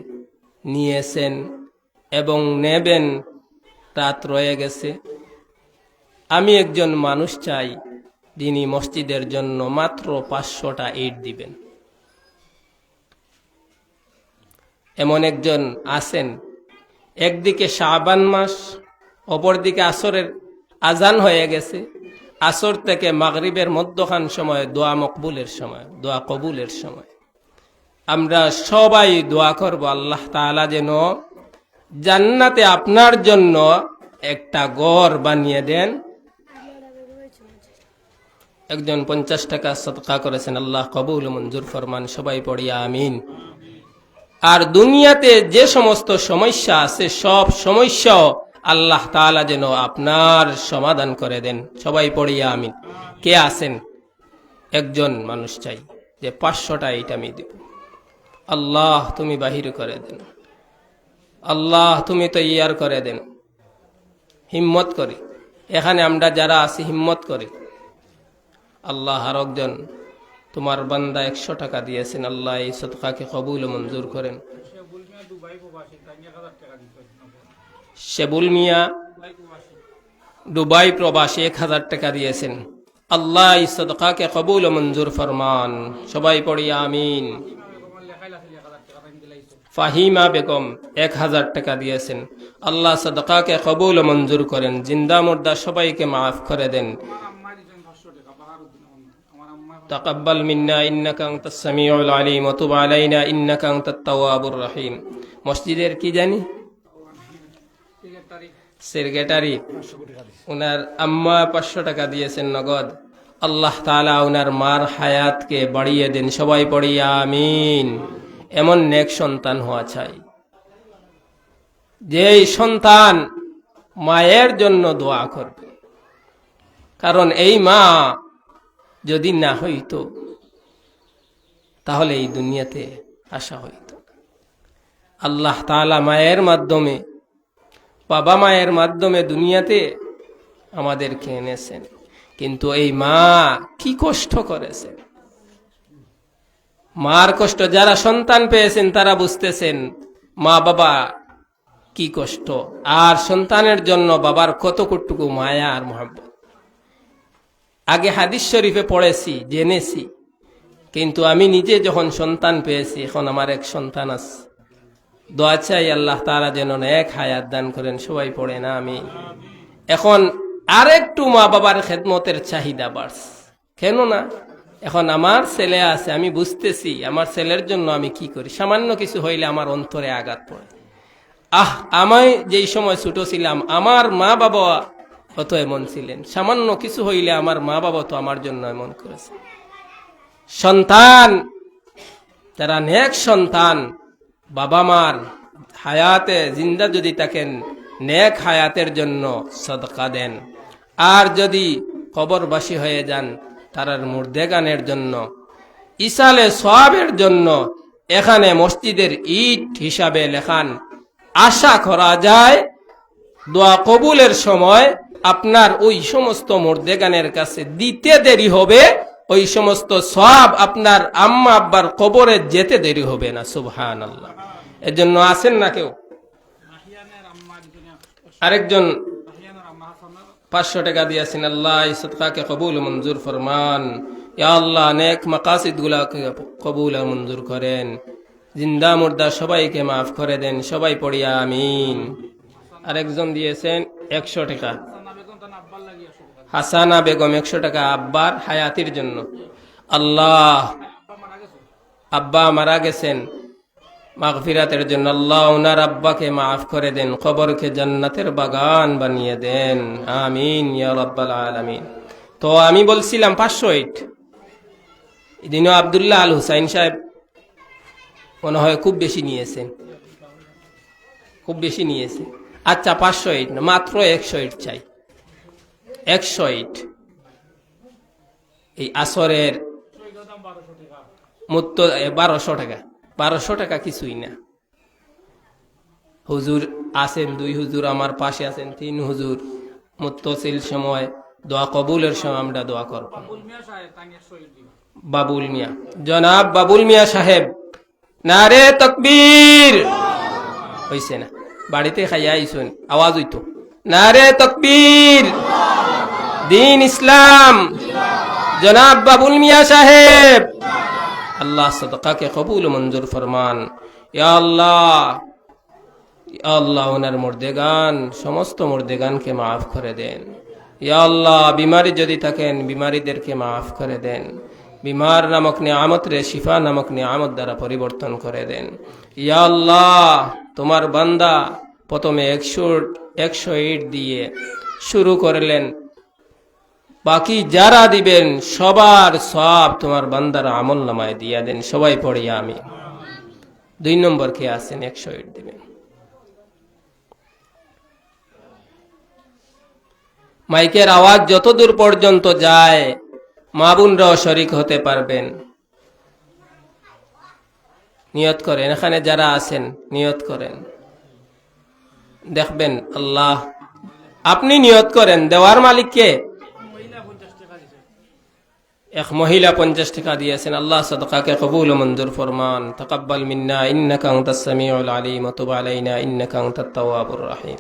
নিয়েছেন এবং নেবেন, রাত রয়ে গেছে। আমি একজন মানুষ চাই যিনি মসজিদের জন্য মাত্র 500টা ইট দিবেন। এমন একজন আছেন, একদিকে শাবান মাস, অপরদিকে আসরের আজান হয়ে গেছে, আসর থেকে মাগরিবের মধ্যখান সময় দোয়া মকবুলের সময়, দোয়া কবুলের সময়। আমরা সবাই দোয়া করব আল্লাহ তাআলা যেন জান্নাতে আপনার জন্য একটা ঘর বানিয়ে দেন। একজন 50 টাকা সদকা করেছেন, আল্লাহ কবুল মঞ্জুর ফরমান, সবাই পড়ি আমিন। আর দুনিয়াতে যে সমস্ত সমস্যা আছে সব সমস্যা আল্লাহ তাআলা যেন আপনার সমাধান করে দেন, সবাই পড়ি আমিন। কে আছেন? একজন মানুষ চাই যে 500টা ইট আমি দেব। আল্লাহ তুমি বাহির করে দেন, আল্লাহ তুমি তৈয়ার করে দেন। হিম্মত করি, এখানে আমরা যারা আছি হিম্মত করি। আল্লাহ আর একজন তোমার বান্দা 100 টাকা দিয়েছেন, আল্লাহ এই সদকাকে কবুল ও মঞ্জুর করেন। শেবুল মিয়া দুবাই প্রবাসী 1000 টাকা দিয়েছেন, আল্লাহ এই সদকাকে কবুল ও মঞ্জুর ফরমান, সবাই পড়ি আমিন। ফাহিমা বেগম 1000 টাকা দিয়েছেন, আল্লাহ সদকাকে কবুল ও মঞ্জুর করেন, জিন্দা মুর্দা সবাইকে মাফ করে দেন। তাকাব্বাল মিন্না ইন্নাকা আনতাস সামিউল আলিম ওয়া তুব আলাইনা ইন্নাকা আনতাত তাওয়াবুর রহিম। মসজিদের কি জানি সেক্রেটারি, উনার আম্মা 500 টাকা দিয়েছেন নগদ। আল্লাহ তাআলা উনার মার হায়াতকে বাড়িয়ে দেন, সবাই পড়ি আমিন। এমন নেক সন্তান হওয়া চাই, যেই সন্তান মায়ের জন্য দোয়া করবে, কারণ এই মা যদি না হইতো তাহলে এই দুনিয়াতে আসা হইতো। আল্লাহ তাআলা মায়ের মাধ্যমে, বাবা মায়ের মাধ্যমে দুনিয়াতে আমাদেরকে এনেছেন, কিন্তু এই মা কি কষ্ট করেছেন। মার কষ্ট যারা সন্তান পেয়েছেন তারা বুঝতেছেন মা বাবা কি কষ্ট, আর সন্তানের জন্য বাবার কতটুকু মায়া আর মহব্বত। আগে হাদিস শরীফে পড়েছি, জেনেছি, কিন্তু আমি নিজে যখন সন্তান পেয়েছি, এখন আমার এক সন্তান আছে, দোয়া চাই আল্লাহ তাআলা যেন এক হায়াত দান করেন, সবাই পড়ে না আমি। এখন আরেকটু মা বাবার খেদমতের চাহিদা বাড়ছে, কেন না? এখন আমার ছেলে আছে, আমি বুঝতেছি আমার ছেলের জন্য আমি কি করি। সামান্য কিছু হইলে আমার অন্তরে আঘাত পড়ে। আমি যেই সময় ছোট ছিলাম আমার মা বাবা কত এমন ছিলেন, সামান্য কিছু হইলে আমার মা বাবা তো আমার জন্য এমন করেছে। সন্তান যারা নেক সন্তান, বাবা মার হায়াতে জিন্দা যদি থাকেন নেক হায়াতের জন্য সদকা দেন, আর যদি কবরবাসী হয়ে যান তারার মুর্দেগানের জন্য, ইসালে সওয়াবের জন্য এখানে মসজিদের ইট হিসাবে লেখান। আশা করা যায় দোয়া কবুলের সময় আপনার ওই সমস্ত মুর্দেগানের কাছে দিতে দেরি হবে, ওই সমস্ত সওয়াব আপনার আম্মা আব্বার কবরে যেতে দেরি হবে না। সুবহানাল্লাহ। এর জন্য আছেন না কেউ? আরেকজন 500 টাকা দিয়েছেন, আল্লাহ এই সদকাকে কবুল মঞ্জুর ফরমান, ইয়া আল্লাহ নেক মাকাসিদ গুলাকে কবুল মঞ্জুর করেন, জিন্দা মুর্দা সবাইকে মাফ করে দেন, সবাই পড়ি আমিন। আরেকজন দিয়েছেন 100 টাকা। হাসানা বেগম 100 টাকা আব্বার হায়াতির জন্য। আল্লাহ, আব্বা মারা গেছেন, মাগফিরাতের জন্য আল্লাহ ওনার আব্বাকে মাফ করে দেন, কবরকে জান্নাতের বাগান বানিয়ে দেন, আমিন ইয়া রাব্বাল আলামিন। তো আমি বলছিলাম 500 এদিনও আব্দুল্লাহ আল হুসাইন সাহেব মনে হয় খুব বেশি নিয়েছেন, খুব বেশি নিয়েছে। আচ্ছা 500 না, মাত্র 100 চাই, 100। এই আসরের মুত্ত 1200 টাকা, 1200 টাকা কিছুই না। হুজুর আছেন 2 হুজুর, আমার পাশে আছেন 3 হুজুর। মুত্তসিল সময় দোয়া কবুলের সময় আমরা দোয়া করব। বাবুল মিয়া, জনাব বাবুল মিয়া সাহেব, নারে তাকবীর। হইছে না? বাড়িতে খাইয়া আইসুন, আওয়াজ হইতো, নারে তাকবীর, দিন ইসলাম, জনাব বাবুল মিয়া সাহেব। আল্লাহ সদকাকে কবুল মঞ্জুর ফরমান। ইয়া আল্লাহ, ইয়া আল্লাহ ওনার মুর্দেগান, সমস্ত মুর্দেগানকে মাফ করে দেন। ইয়া আল্লাহ, বিমারি যদি থাকেন বিমারিদেরকে মাফ করে দেন। বিমার নামক নিয়ামত রে শিফা নামক নিয়ামত দ্বারা পরিবর্তন করে দেন। ইয়া আল্লাহ, তোমার বান্দা প্রথমে 100 ইট দিয়ে শুরু করলেন, বাকি যারা দিবেন সবার সব তোমার বান্দার আমল নামায় দিয়া দেন। সবাই পড়ি আমি। 2 নম্বর কে আছেন 100 ইট দিবেন। মাইকের আওয়াজ যত দূর পর্যন্ত যায় মা বোনরাও শরিক হতে পারবেন। নিয়ত করেন, এখানে যারা আছেন নিয়ত করেন, দেখবেন আল্লাহ। আপনি নিয়ত করেন, দেওয়ার মালিককে। এক মহিলা 50 টাকা দিয়েছেন। আল্লাহ সাদকাকে কবুল ও মঞ্জুর ফরমান। তাকাব্বাল মিন্না ইন্নাকা আনতাস সামিউল আলিম ওয়া তুব আলাইনা ইন্নাকা আনতাত তাওয়াবুর রহিম।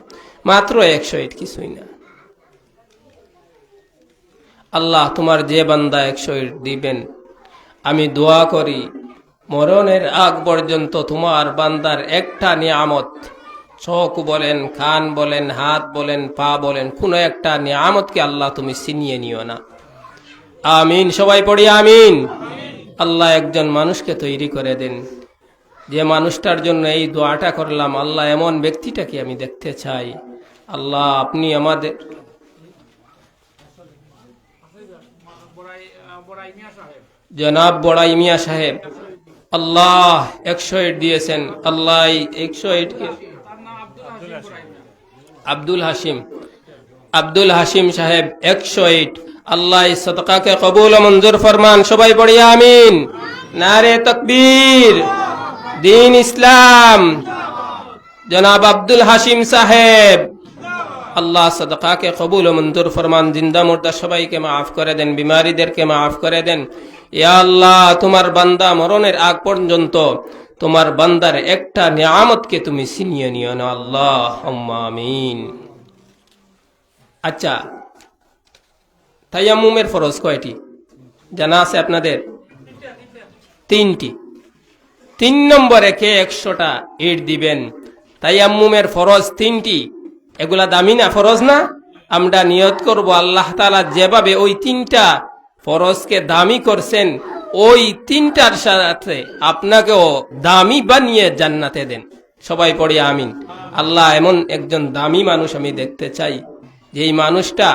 মাত্র 100 কিছুই না। আল্লাহ, তোমার যে বান্দা 100 দিবেন, আমি দোয়া করি মরণের আগ পর্যন্ত তোমার বান্দার একটা নিয়ামত, চোখ বলেন, কান বলেন, হাত বলেন, পা বলেন, কোন একটা নিয়ামতকে আল্লাহ তুমি ছিনিয়ে নিও না। আমিন, সবাই পড়ি আমিন। আল্লাহ একজন মানুষকে তৈরি করে দেন, যে মানুষটার জন্য এই দোয়াটা করলাম, আল্লাহ এমন ব্যক্তিটাকে আমি দেখতে চাই। আল্লাহ আপনি আমাদের জনাব বড়াই মিয়া সাহেব, আল্লাহ 100 ইট দিয়েছেন। আল্লাহ 100 কে আব্দুল হাসিম সাহেব 100 ইট। আল্লাহ সদকাকে কবুল ও মঞ্জুর ফরমান। সবাই পড়ি আমিন। নারে তাকবীর, দিন ইসলাম, জনাব আব্দুল হাসিম সাহেব। আল্লাহ সদকাকে কবুল ও মঞ্জুর ফরমান। জিন্দা মুর্দা সবাইকে মাফ করে দেন, বিমারিদেরকে মাফ করে দেন। ইয়া আল্লাহ, তোমার বান্দা মরণের আগ পর্যন্ত তোমার বান্দার একটা নিয়ামতকে তুমি ছিনিয়ে নিও না। আল্লাহ আমিন। আচ্ছা, তায়াম্মুমের ফরজ কয়টি জানা আছে আপনাদের? 3টি। 3 নম্বরে কে 100টা ইট দিবেন। তায়াম্মুমের ফরজ 3টি। এগুলা দামি না, ফরজ না? আমরা নিয়ত করব আল্লাহ তাআলা যেভাবে ওই 3টা ফরজকে দামি করছেন, ওই 3টার সাথে আপনাকেও দামি বানিয়ে জান্নাতে দেন। সবাই পড়ি আমিন। আল্লাহ এমন একজন দামি মানুষ আমি দেখতে চাই, যে এই মানুষটা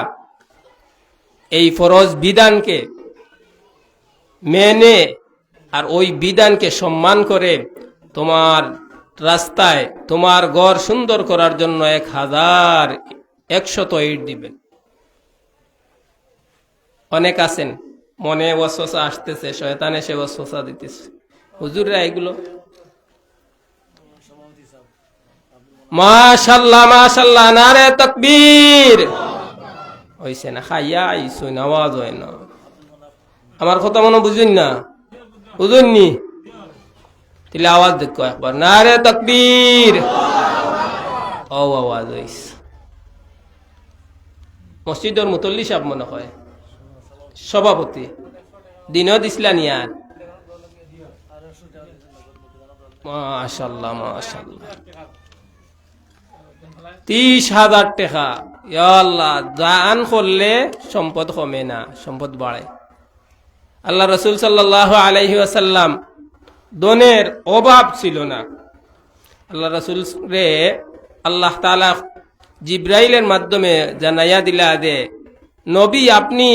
এই ফরজ বিধানকে মেনে আর ওই বিধানকে সম্মান করে তোমার রাস্তায় তোমার ঘর সুন্দর করার জন্য 1100 ইট দিবেন। অনেক আছেন মনে ওয়াসওয়াসা আসতেছে, শয়তান এসে ওয়াসওয়াসা দিতেছে, হুজুররা এগুলো মাশাআল্লাহ মাশাআল্লাহ, নারে তাকবীর। হইছে না? খাইয়া আইসুন, আওয়াজ হয় না। আমার কথা মনে বুঝুন না, বুঝুননি? তাহলে আওয়াজ দেখো একবার, নারে তাকবীর। ও আওয়াজ হইছে। মসজিদের মুতল্লি সাহেব মনে হয় সভাপতি, দিনও দিছিলা নিয়ার। মাশাআল্লাহ মাশাআল্লাহ। 30,000 টাকা। ইয়া আল্লাহ, দান করলে সম্পদ কমে না, সম্পদ বাড়ে। আল্লাহ রসুল সাল্লাল্লাহু আলাইহি ওয়াসাল্লাম দনের অভাব ছিল না। আল্লাহ রসুল রে আল্লাহ তাআলা জিব্রাইলের মাধ্যমে জানাইয়া দিলা দে, নবী আপনি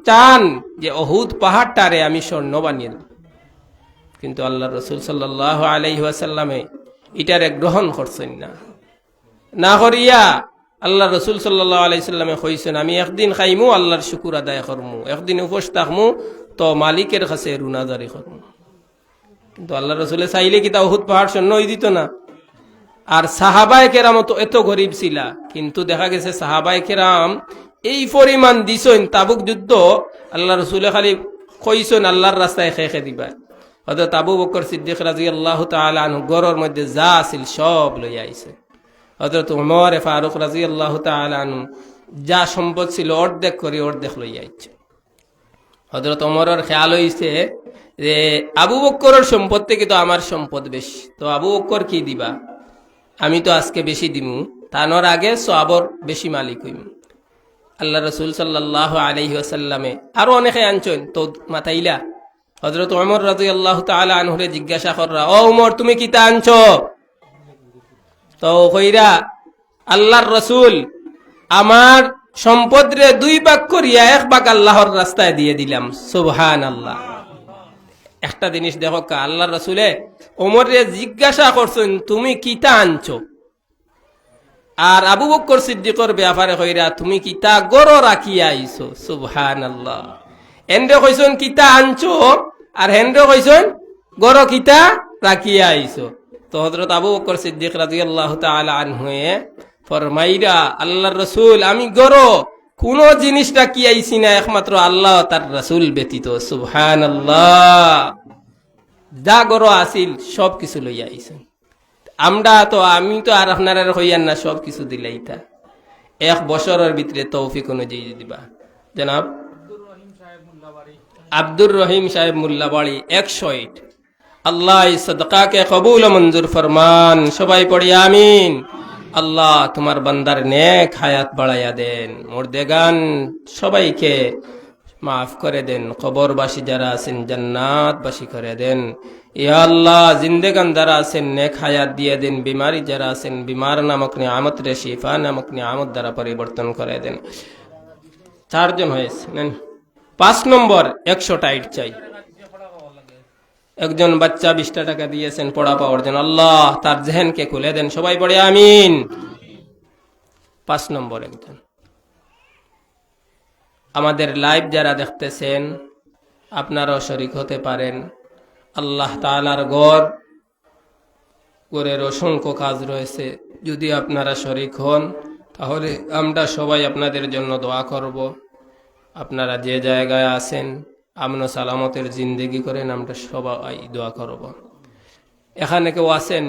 চান যে অহুদ পাহাড়টারে আমি স্বর্ণ বানিয়ে দেব, কিন্তু আল্লাহ রসুল সাল্লাল্লাহু আলাইহি ওয়াসাল্লামে এটারে গ্রহণ করছেন না। না করিয়া আল্লাহ রসুল সাল্লাল্লাহু আলাইহি সাল্লামে কইছেন, আমি একদিন খাইমু আল্লাহর শুকুর আদায় করমু, একদিন উপোস থাকমু তো মালিকের কাছে রুনাজারি করমু। কিন্তু আল্লাহ রসুলে চাইলে কি তা উহুদ পাহাড় স্বর্ণ হয়ে দিত না? আর সাহাবায়ে কেরাম তো এত গরিব ছিলা, কিন্তু দেখা গেছে সাহাবায়ে কেরাম এই পরিমাণ দিছেন, তাবুক যুদ্ধ আল্লাহ রসুলে খালি কইছেন আল্লাহর রাস্তায় খেয়ে দিবা। হযরত আবু বকর সিদ্দিক রাদিয়াল্লাহু তাআলা আনহু গরর মধ্যে যা আছিল সব লইয়া আইছে। হযরত ওমর ফারুক রাদিয়াল্লাহু তাআলা আনহু যা সম্পদ ছিল অর্ধেক করে অর্ধেক লইয়া আইছে। হযরত ওমরের খেয়াল হইছে যে আবু বকরের সম্পদ থেকে তো আমার সম্পদ বেশি, তো আবু বকর কি দিবা, আমি তো আজকে বেশি দিমু, তানোর আগে সওয়াবর বেশি মালিক হইমু। আল্লাহ রসুল সাল্লাল্লাহু আলাইহি ওয়াসাল্লামে আরো অনেকে আনছেন, তো মাতাইলা হযরত ওমর রাদিয়াল্লাহু তাআলা আনহুরে জিজ্ঞাসা কররা, ও ওমর তুমি কিতা আনছো? তো কইরা আল্লাহর রসুল আমার সম্পদ রে 2 ভাগ করিয়া 1 ভাগ আল্লাহর রাস্তায় দিয়ে দিলাম। সুবহানাল্লাহ। একটা জিনিস দেখো, আল্লাহর রসুলে ওমর রে জিজ্ঞাসা করছেন তুমি কিতা আনছো, আর আবু বকর সিদ্দিকর ব্যাপারে কইরা তুমি কিতা গরো রাখিয়া আইছো। সুবহানাল্লাহ। এন্ডে কইছেন কিতা আনছো, আর হেন্ডে কইছেন গরো কিতা রাখিয়া আইছো। তো হযরত আবু বকর সিদ্দিক রাদিয়াল্লাহু তাআলা আনহু ফরমাইরা, আল্লাহর রাসূল আমি গরো কোন জিনিসটা কি আইছি না, একমাত্র আল্লাহ তার রাসূল ব্যতীত। সুবহানাল্লাহ। যা গরো আসিল সব কিছু লইয়া আইছেন। আমি তো আর আপনারা হইয়ান না সব কিছু দিলাইতা, 1 বছরের ভিতরে তৌফিক অনুযায়ী দিবা। জনাব আব্দুর রহিম সাহেব মোল্লাবাড়ি 108। আল্লাহ সদকাকে কবুল মঞ্জুর ফরমান। সবাই পড়ি আমিন। আল্লাহ তোমার বান্দার নেক হায়াত বাড়াইয়া দেন, মুর্দেগান সবাইকে মাফ করে দেন, কবরবাসী যারা আছেন জান্নাতবাসী করে দেন। ইয়া আল্লাহ জিন্দেগান যারা আছেন নেক হায়াত দিয়ে দেন, বিমারি যারা আছেন বিমার নামক নিয়ামত রে শিফা নামক নিয়ামত দ্বারা পরিবর্তন করে দেন। 4 জন হয়েছে, 5 নম্বর 100 টাইট চাই। একজন বাচ্চা 20 টাকা দিয়েছেন পড়া পাওয়ার জন্য, আল্লাহ তার জেহেনকে খুলে দেন। সবাই পড়ে আমিন। 5 নম্বর একজন। আমাদের লাইভ যারা দেখতেছেন আপনারাও শরীক হতে পারেন। আল্লাহ তাআলার ঘরের অসংখ্য কাজ রয়েছে, যদি আপনারা শরীক হন তাহলে আমরা সবাই আপনাদের জন্য দোয়া করব। আপনারা যে জায়গায় আছেন আমন সালামতের জিন্দেগি করেন, আমরা সবাই দোয়া করব। এখানে কেউ আছেন?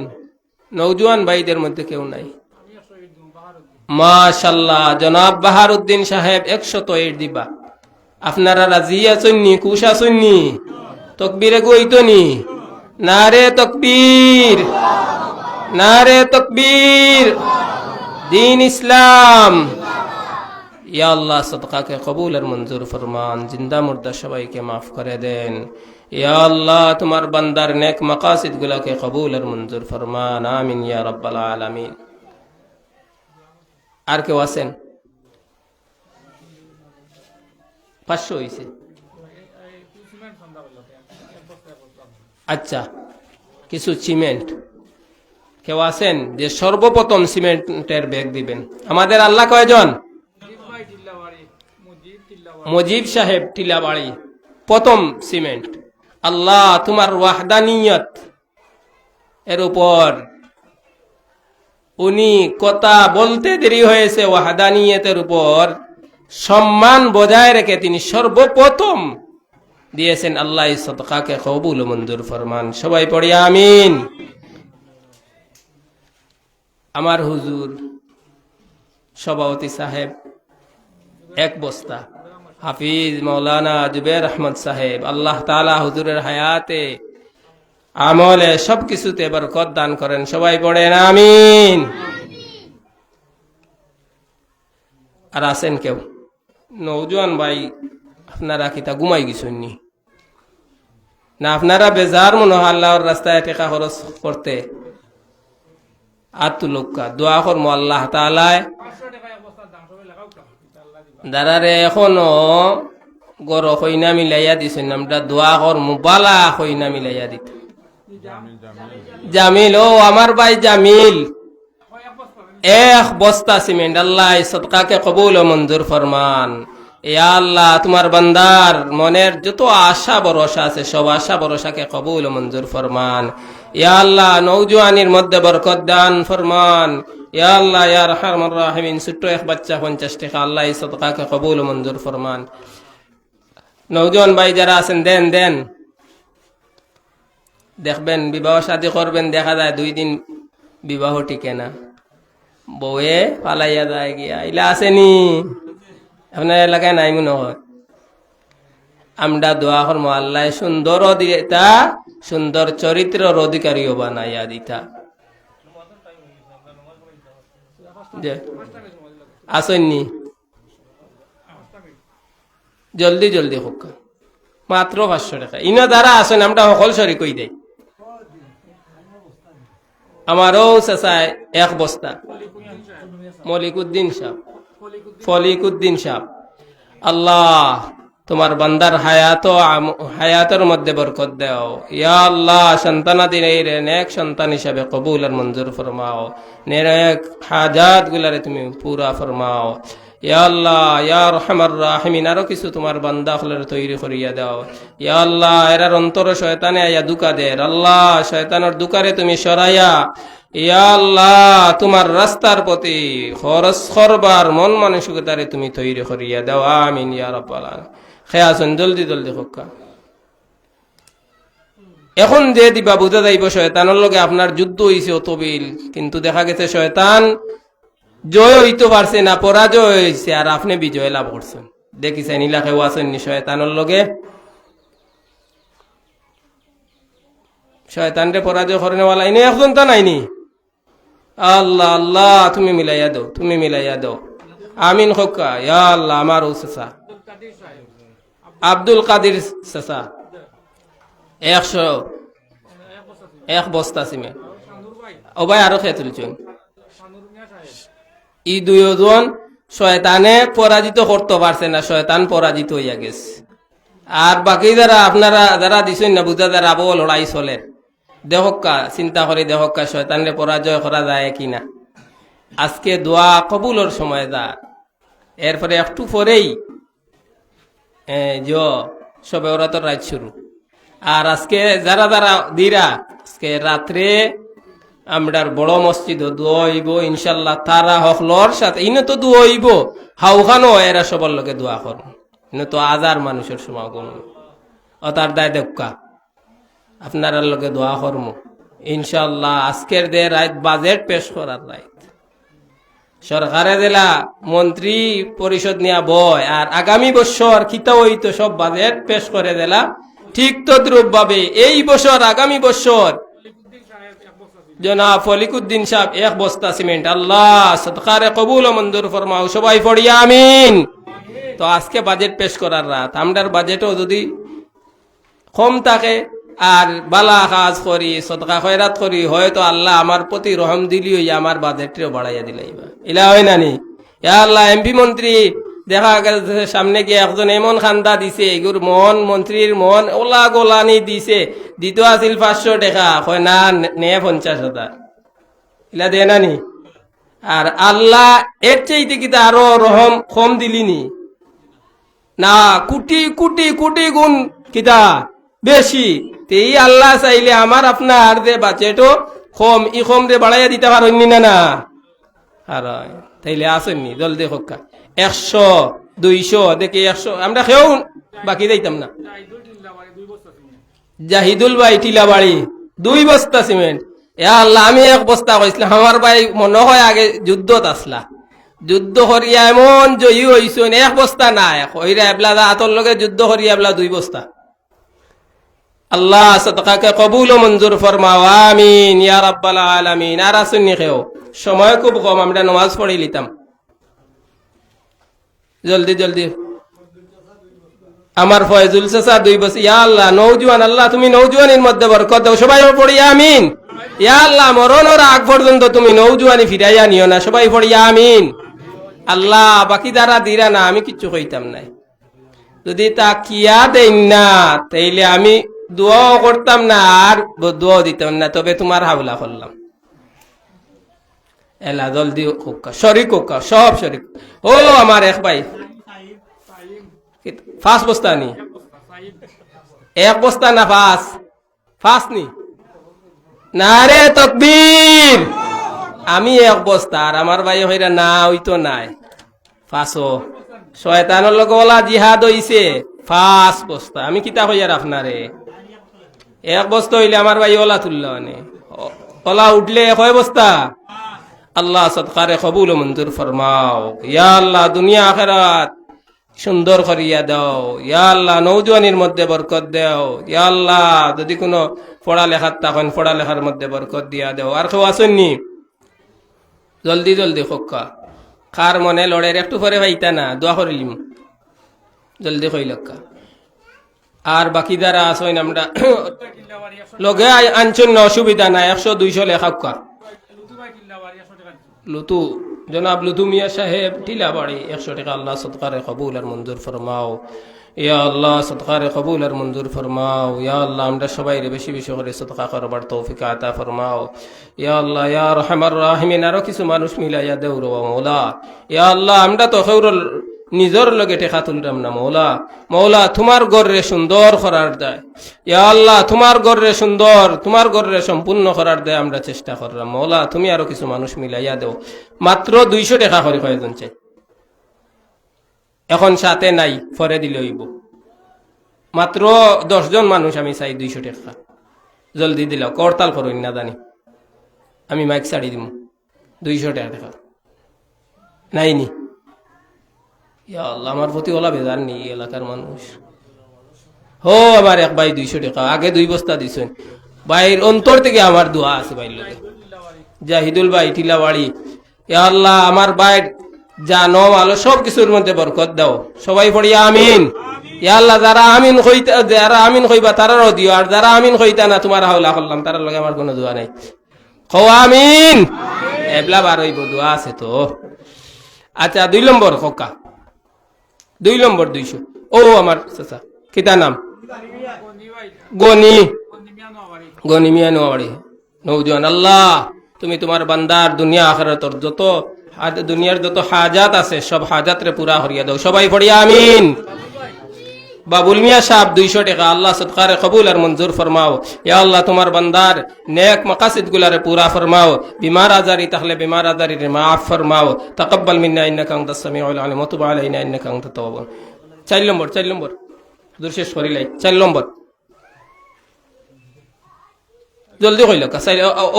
নওজোয়ান ভাইদের মধ্যে কেউ নাই? মাশাআল্লাহ, জনাব বাহারউদ্দিন সাহেব 108 দিবা। আপনারা রাজি আছেননি? খুশ আছেননি? তকবীরে গইতনি? নারে তকবীর, নারে তকবীর। দিন ইসলাম। ইয়া আল্লাহ সদকাকে কবুল আর মঞ্জুর ফরমান, জিন্দা মুর্দা সবাইকে মাফ করে দেন। ইয়া আল্লাহ তোমার বান্দার নেক মাকাসিদ গুলাকে কবুল আর মঞ্জুর ফরমান। আমিন ইয়া রাব্বাল আলামিন। আর কেউ আছেন? 500 হইছে। আচ্ছা, কিছু সিমেন্ট কেউ আছেন যে সর্বপ্রথম সিমেন্টের ব্যাগ দিবেন? আমাদের আল্লাহ কয়জন? মুজিব সাহেব টিলাবাড়ি, প্রথম সিমেন্ট। আল্লাহ তোমার ওয়াহদানিয়ত এর উপর উনি কথা বলতে দেরি হয়েছে, ওয়াহদানিয়তের উপর সম্মান বজায় রেখে তিনি সর্বপ্রথম দিয়েছেন। আল্লাহ সদকাকে কবুল মঞ্জুর ফরমান। সবাই পড়ি আমিন। আমার হুজুর সভাপতি সাহেব 1 বস্তা, হাফিজ মৌলানা জুবের আহমদ সাহেব, আল্লাহ তাআলা হুজুরের হায়াতে আমলে সবকিছুতে বরকত দান করেন। সবাই পড়েন আমিন। আর আছেন কেউ নৌজওয়ান ভাই আপনারা কিতা ঘুমাই গেছেন নি না আপনারা বেজার মনে হয় আল্লাহর রাস্তায় টেকা খরচ করতে আর তো লোকা দোয়া করবো আল্লাহ তাআলায় দাঁড়ারে এখনো গর কইনা মিলাইয়া দিছেন আমরা দোয়া করমু বালা কইনা মিলাইয়া দিত জামিল ও আমার ভাই জামিল এক বস্তা সিমেন্ট আল্লাহ সদকাকে কবুল ও মঞ্জুর ফরমান ইয়া আল্লাহ তোমার বান্দার মনের যত আশা ভরসা আছে সব আশা ভরসাকে কবুল ও মঞ্জুর ফরমান ইয়া আল্লাহ নওজওয়ানির মধ্যে বরকত দান ফরমান ইয়া আল্লাহ ইয়া আরহামার রাহিমিন ছোট্ট এক বাচ্চা 50 টাকা আল্লাহ এই সদকাকে কবুল ও মঞ্জুর ফরমান নওজওয়ান ভাই যারা আছেন দেন দেন দেখবেন বিবাহ শাদী করবেন দেখা যায় 2 দিন বিবাহ টিকে না বউয়ে পালাইয়া যায় গিয়া ইলা আসেনি আপনার এলাকায় নাই মনে হয় আমরা দোয়া করবো আল্লাহ সুন্দর দিতা সুন্দর চরিত্রের অধিকারীও বানাইয়া দিতা আসেননি জলদি জলদি হোক মাত্র 500 টাকা ইনা দ্বারা আসেন আমরা সকল শরিক কই দেয় আমারও চাচায় 1 বস্তা ফলিকুদ্দিন সাহ আল্লাহ তোমার বান্দার হায়াতের মধ্যে বরকত দাও ইয়া আল্লাহ সন্তানাদি নেক সন্তান হিসাবে কবুল আর মঞ্জুর ফরমাও নেক হাজাত গুলারে তুমি পুরা ফরমাও ইয়া আল্লাহ ইয়া আরহামার রাহিমিন আরো কিছু তোমার বান্দা হলের তৈরি করিয়া দাও ইয়া আল্লাহ এরার অন্তর শয়তানে আয়া দুকা দেয় আল্লাহ শয়তানের দুকারে তুমি সরাইয়া ইয়া আল্লাহ তোমার রাস্তার প্রতি খরচ করবার মন মানসিকতারে তুমি তৈরি করিয়া দাও আমিন ইয়া রাব্বাল আলামিন খেয়াছেন জলদি জলদি হক্কা এখন যে দিবা বুঝা যাইব শয়তানের লগে আপনার যুদ্ধ হইছে অতবিল কিন্তু দেখা গেছে শয়তান জয় হইতে পারছে না পরাজয় হয়েছে আর আপনি বিজয় লাভ করছেন দেখিছেন ইলাকায় আছেন নি শয়তানের লগে শয়তানরে পরাজয় করেনেওয়ালা ইনি একজন তা নাইনি আল্লাহ আল্লাহ তুমি মিলাইয়া দাও আমিন হক্কা ইয়া আল্লাহ আমার ও চাচা আব্দুল কাদির চাচা 1 বস্তা সিমেন্ট ও ভাই আরো খেয়ে তুলছেন ই দুইজন শয়তানে পরাজিত করতে পারছে না শয়তান পরাজিত হইয়া গেছে আর বাকি যারা আপনারা যারা দিছেন না বুঝা যারা আবো লড়াই চলে দেহক্কা চিন্তা করে দেহক্কা শয়তানরে পরাজয় করা যায় কিনা আজকে দোয়া কবুলের সময় যা এরপরে একটু পরেই সবে ওরাতর রাত শুরু আর আজকে যারা যারা দিরা আজকে রাত্রে আমরার বড় মসজিদ দোয়া হইব ইনশাল্লাহ তারা হকলর সাথে ইনে তো দোয়া হইব হাউখানো এরা সবার লোকে দোয়া কর ইনে তো 1000 মানুষের সমাগম ও তার দায় দেখা আপনার লোকে দোয়া করমু ইনশাল্লাহ আজকের দে রাত বাজেট পেশ করার রাত সরকারে দিলা মন্ত্রী পরিষদ নিয়া বয় আর আগামী বছর খিতা হইতো সব বাজেট পেশ করে দিলা ঠিক তদ্রুপ ভাবে এই বছর আগামী বছর জনাব ফলিকুদ্দিন সাহেব 1 বস্তা সিমেন্ট আল্লাহ সদকারে কবুল ও মঞ্জুর ফরমাও সবাই পড়িয়া আমিন তো আজকে বাজেট পেশ করার রাত আমরার বাজেটও যদি কম থাকে আর বালা কাজ করি সদকা খয়রাত করি হয়তো আল্লাহ আমার প্রতি রহম দিলি হইয়া আমার বাজেটও বাড়াইয়া দিলাইবা ইলা হয় নানি ইয়া আল্লাহ এমপি মন্ত্রী দেখা গেছে সামনে গিয়ে একজন এমন খান্দা দিছে এগুর মন মন্ত্রীর মন ওলা গোলানি দিছে দিত আছিল 500 টাকা কয় না নে 50,000 ইলা দে নানি আর আল্লাহ এর চাইতে কি আরো রহম কম দিলিনি না কোটি কোটি কোটি গুণ কিতা বেশি তেই আল্লাহ চাইলে আমার আপনার যে বাজেটও কম ই কম রে বাড়াইয়া দিতে পারেননি না আর তাইলে আসেননি জলদি হক্কা 100 200 দেখি 100 আমরা খেয়েও বাকি দিতাম না জাহিদুল ভাই টিলাবাড়ি 2 বস্তা সিমেন্ট এ আল্লাহ আমি 1 বস্তা কইছিলাম আমার ভাই মনে হয় আগে যুদ্ধত আসলা যুদ্ধ করিয়া এমন জয়ী হইছেন 1 বস্তা নাই কইরা এবলা আতর লগে যুদ্ধ করিয়া এবলা 2 বস্তা আল্লাহ সদকাকে কবুল ও মঞ্জুর ফরমাও আমিন ইয়া রাব্বাল আলামিন আর আসুননি খেও সময় খুব কম আমরা নামাজ পড়ে লিতাম জলদি জলদি আমার ফয়জুল চাচা 2 বছর ইয়া আল্লাহ নওজোয়ান আল্লাহ তুমি নওজোয়ানির মধ্যে বরকত দাও সবাই পড়ি আমিন ইয়া আল্লাহ মরণের আগ পর্যন্ত তুমি নওজোয়ানি ফিরাইয়া নিও না সবাই পড়ি আমিন আল্লাহ বাকি দ্বারা দিরা না আমি কিচ্ছু কইতাম নাই যদি তা কিয়া দেন না তাইলে আমি দোয়া করতাম না আর দোয়া দিতাম না তবে তোমার হাওলা করলাম এলা জলদি কোকা শরিক কোকা সব শরিক ও আমার এক ভাই 5 বস্তা নি 1 বস্তা না 5 নি নারে তাকবীর আমি 1 বস্তা আর আমার ভাই হইরা না হইতো নাই 5 শয়তানের লগে ওলা জিহাদ হইছে 5 বস্তা আমি কিতা কইয়া আপনারে 1 বস্তা হইলে আমার ভাই ওলা তুললো নে ওলা উঠলে কয় বস্তা আল্লাহ সদকারে কবুল ও মঞ্জুর ফরমাও ইয়া আল্লাহ দুনিয়া আখিরাত সুন্দর করিয়া দাও ইয়া আল্লাহ নওজোয়ানির মধ্যে বরকত দাও ইয়া আল্লাহ যদি কোনো পড়ালেখার তখন পড়ালেখার মধ্যে বরকত দিয়া দাও আর কেউ আসেননি জলদি জলদি খোকা কার মনে লড়ের একটু পরে পাইতা না দোয়া করিলিম জলদি কইলক্কা আর বাকি যারা আসেন আমরা লগে আনছেন না অসুবিধা নাই 100-200 লেখা লুতু জনাব লুতু মিয়া সাহেব টিলাবাড়ি 100 টাকা আল্লাহ সদকারে কবুল আর মঞ্জুর ফরমাও ইয়া আল্লাহ সদকারে কবুল আর মঞ্জুর ফরমাও ইয়া আল্লাহ আমরা সবাই বেশি বেশি করে সদকা করবার তৌফিক আতা ফরমাও ইয়া আল্লাহ ইয়া রহমান রাহিমিন আরো কিছু মানুষ মিলাইয়া দেও রে মওলা ইয়া আল্লাহ আমরা তো খেউরল নিজর লগে টেকা তুললাম না মওলা মওলা তোমার ঘরে সুন্দর করার দেয় ইয়া আল্লাহ তোমার ঘরে সুন্দর তোমার ঘরে সম্পূর্ণ করার দেয় আমরা চেষ্টা করলাম মওলা তুমি আরো কিছু মানুষ মিলাইয়া দেও মাত্র 200 টাকা করে কয়জন চাই এখন সাথে নাই পরে দিলে হইব মাত্র 10 জন মানুষ আমি চাই 200 টাকা জলদি দিলাও করতাল করুন না জানি আমি মাইক ছাড়ি দিব 200 টাকা নাইনি ইয়া আল্লাহ আমার প্রতি ওলা বেজার নেই এলাকার মানুষ হো আমার এক ভাই 200 টাকা আগে 2 বস্তা দিছেন ভাইয়ের অন্তর থেকে আমার দোয়া আছে ভাইয়ের লগে জাহিদুল ভাই টিলাবাড়ি ইয়া আল্লাহ আমার ভাইয়ের জানো আলো সব কিছুর মধ্যে বরকত দাও সবাই পড়ি আমিন ইয়া আল্লাহ যারা আমিন কইবা তারারও দিও আর যারা আমিন কইতা না তোমার হাওলা করলাম তার লগে আমার কোনো দোয়া নাই কও আমিন এবলা বার হইব দোয়া আছে তো আচ্ছা 2 নম্বর খোকা 2 নম্বর 200 ও আমার চাচা কিতা নাম গনি মিয়া নোয়াবাড়ি নওজোয়ান আল্লাহ তুমি তোমার বান্দার দুনিয়া আখিরাতের যত দুনিয়ার যত হাজাত আছে সব হাজাত রে পুরা করিয়া দাও সবাই পড়িয়া আমিন বাবুল মিয়া সাহেব 200 টাকা আল্লাহ সদকারে কবুল আর মঞ্জুর ফরমাও ইয়া আল্লাহ তোমার বান্দার নেক মাকাসিদ গুলারে পুরা ফরমাও বিমার আজারি তাহলে বিমার আজারি রে মাফ ফরমাও তাকাব্বাল মিন্না ইন্নাকা আনতাস সামিউল আলিম ওয়া তুব আলাইনা ইন্নাকা আনতাত তাওয়াব 4 নম্বর দূর শেষ করিলাই 4 নম্বর জলদি কইলকা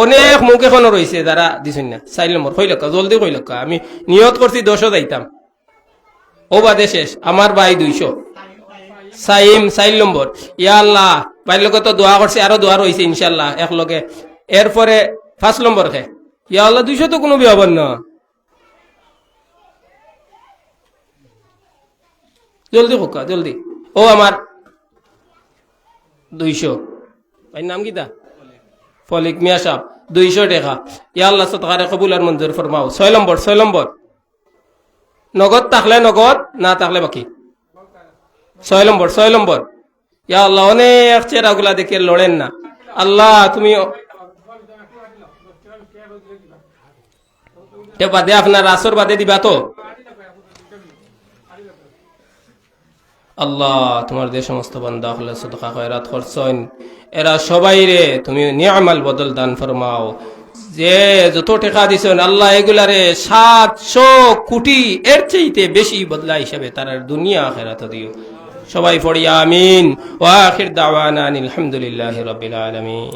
অনেক মুখ এখনো রয়েছে যারা দিছেন না 4 নম্বর কইলকা জলদি কইলকা আমি নিয়ত করছি 10 যাইতাম ও বাদে শেষ আমার ভাই 200 সাইম 4 নম্বর ইয়া আল্লাহ ভাই লোক তো দোয়া করছে আরো দোয়া রয়েছে ইনশাআল্লাহ এক লগে এরপরে 5 নম্বর খে ইয়া আল্লাহ 200 তো কোনো বিয়াবন না জলদি হোকা জলদি ও আমার 200 ভাই নাম কিতা ফলিক মিয়া সাহেব 200 টাকা ইয়া আল্লাহ সদকারে কবুল আর মঞ্জুর ফরমাও 6 নম্বর নগদ থাকলে নগদ না থাকলে বাকি 6 নম্বর ইয়া আল্লাহ অনেক চেহারাগুলা দেখে লড়েন না আল্লাহ তুমি বাদে আপনার আসর বাদে দিবা তো আল্লাহ তোমার যে সমস্ত বান্দা হলে সদকা খয়রাত করছেন এরা সবাই রে তুমি নিয়ামাল বদল দান ফরমাও যে যত টাকা দিছেন আল্লাহ এগুলারে 700 কোটি এর চাইতে বেশি বদলা হিসাবে তার দুনিয়া আখিরাত দিও সবাই পড়ি আমিন ওয়া আখির দাওয়ানা আলহামদুলিল্লাহি রাব্বিল আলামিন।